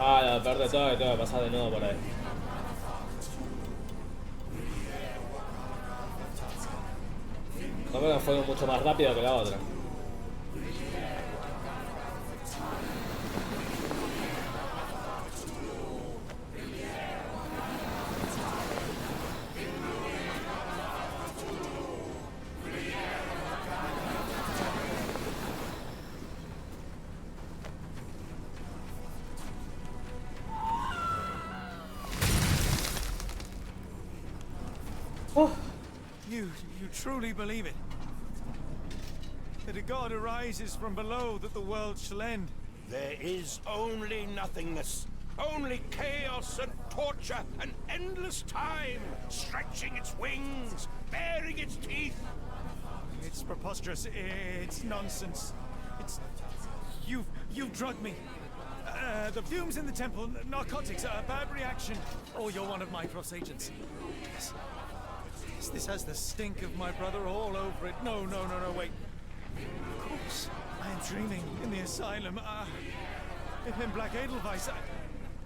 Speaker 1: Ah, lo peor de todo es que tengo que pasar de nuevo por ahí. No creo que fue mucho más rápido que la otra.
Speaker 13: You truly believe it? That a god arises from below, that the world shall end?
Speaker 12: There is only nothingness. Only chaos and torture and endless time, stretching its wings, baring its teeth.
Speaker 13: It's preposterous. It's nonsense. It's... You've drugged me. The fumes in the temple, narcotics, a bad reaction. Or you're one of my cross agents. Yes. This has the stink of my brother all over it. No, wait. Of course. I am dreaming in the asylum. In Black Edelweiss,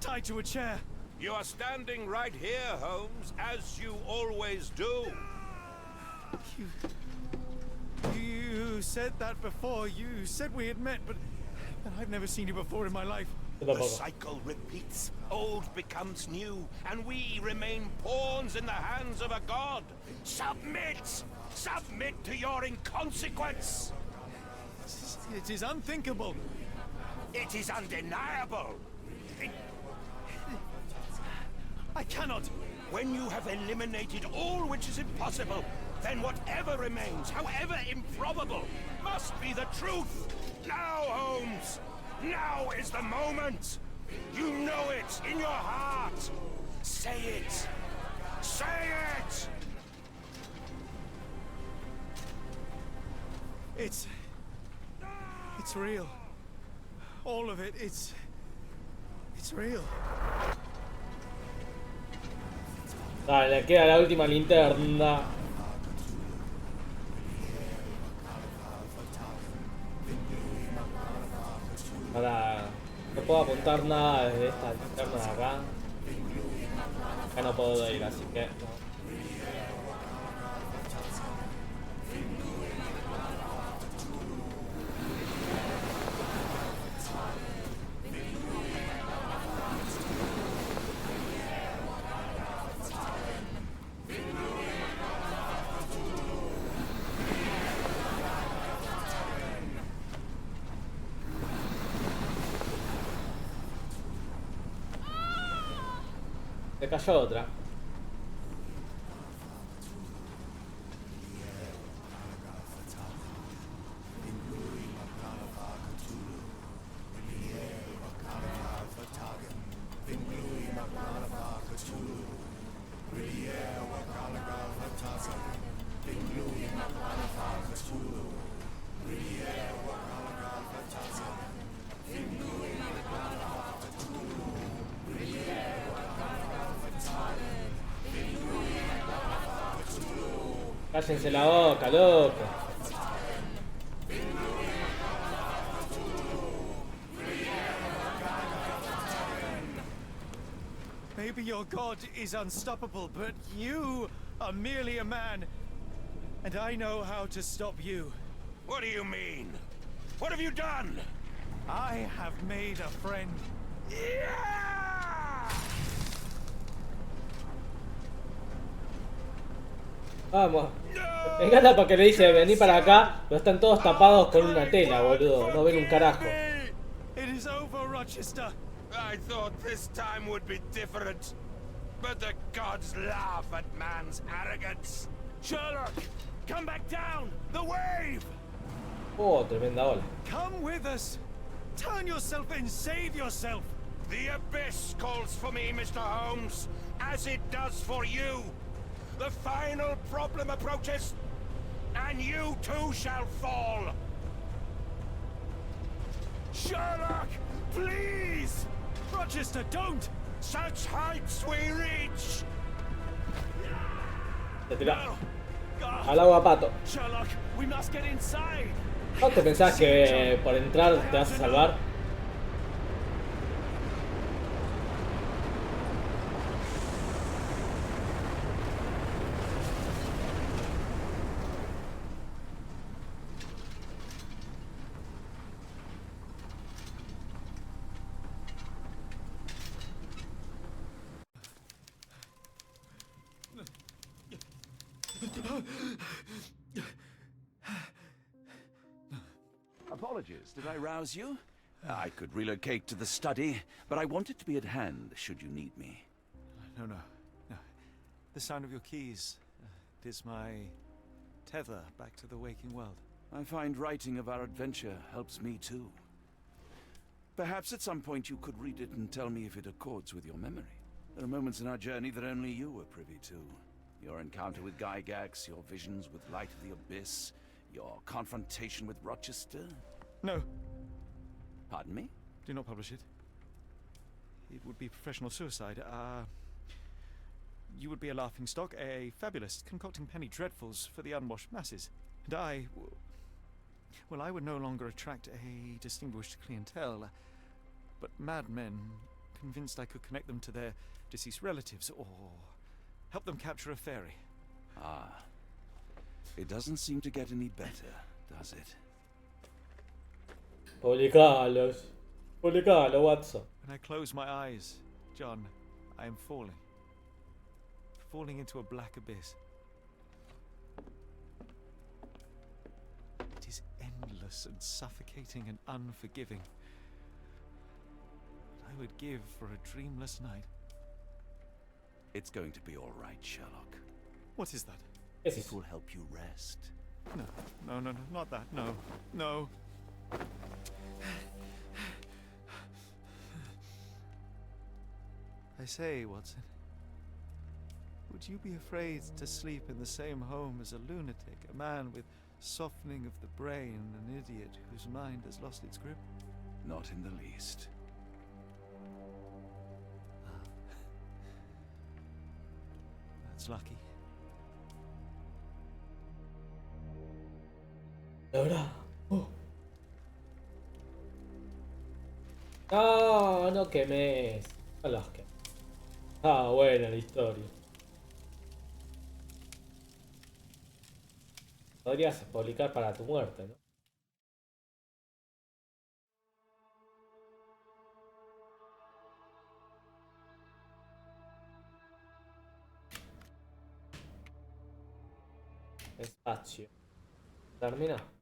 Speaker 13: tied to a chair.
Speaker 12: You are standing right here, Holmes, as you always do.
Speaker 13: You said that before. You said we had met, but I've never seen you before in my life.
Speaker 12: The cycle repeats. Old becomes new, and we remain pawns in the hands of a god. Submit! Submit to your inconsequence!
Speaker 13: It is unthinkable.
Speaker 12: It is undeniable.
Speaker 13: I cannot.
Speaker 12: When you have eliminated all which is impossible, then whatever remains, however improbable, must be the truth. Now, Holmes! Now is the moment! You know it in your heart! Say it! Say it!
Speaker 13: It's real. All of it, it's real.
Speaker 1: Dale, queda la última linterna. Ahora no puedo apuntar nada desde esta linterna de acá. Acá no puedo ir, así que no. Se cayó otra. Cállense la boca, loco.
Speaker 13: Maybe your god is unstoppable, but you are merely a man. And I know how to stop you.
Speaker 12: What do you mean? What have you done?
Speaker 13: I have made a friend.
Speaker 1: Vamos. Me encanta porque le dice vení para acá, pero están todos tapados con una tela, boludo. No ven un carajo.
Speaker 13: It is over, Rochester.
Speaker 12: I thought this time would be different. But the gods laugh at man's arrogance.
Speaker 13: Sherlock, come back down. The wave.
Speaker 1: Oh, tremenda ola.
Speaker 13: Come with us. Turn yourself in. Save yourself.
Speaker 12: The abyss calls for me, Mr. Holmes, as it does for you. The final problem approaches, and you too shall fall.
Speaker 13: Sherlock, please! Rochester, don't!
Speaker 12: Such heights we reach!
Speaker 1: Te tira. Al agua, pato.
Speaker 13: Sherlock, we must get inside.
Speaker 1: ¿No te pensás que por entrar te vas a salvar?
Speaker 3: Apologies, did I rouse you? I could relocate to the study, but I wanted to be at hand should you need me.
Speaker 13: No. The sound of your keys is my tether back to the waking world.
Speaker 3: I find writing of our adventure helps me too. Perhaps at some point you could read it and tell me if it accords with your memory. There are moments in our journey that only you were privy to. Your encounter with Gygax, your visions with Light of the Abyss, Your confrontation with Rochester?
Speaker 13: No,
Speaker 3: Pardon me?
Speaker 13: do not publish it. It would be professional suicide. You would be a laughingstock, a fabulist, concocting penny dreadfuls for the unwashed masses. And well, I would no longer attract a distinguished clientele, but madmen convinced I could connect them to their deceased relatives or help them capture a fairy.
Speaker 3: Ah. It doesn't seem to get any better, does it?
Speaker 1: Publicalos. Publicalo, Watson.
Speaker 13: When I close my eyes, John, I am falling. Falling into a black abyss. It is endless and suffocating and unforgiving. What I would give for a dreamless night.
Speaker 3: It's going to be all right, Sherlock.
Speaker 13: What is that?
Speaker 3: It will help you rest.
Speaker 13: No, not that. No, no. I say, Watson, would you be afraid to sleep in the same home as a lunatic, a man with softening of the brain, an idiot whose mind has lost its grip?
Speaker 3: Not in the least.
Speaker 13: That's lucky.
Speaker 1: Ahora. No, no quemes. No los quemes. Ah, buena la historia. Podrías publicar para tu muerte, ¿no? Espacio. Termina.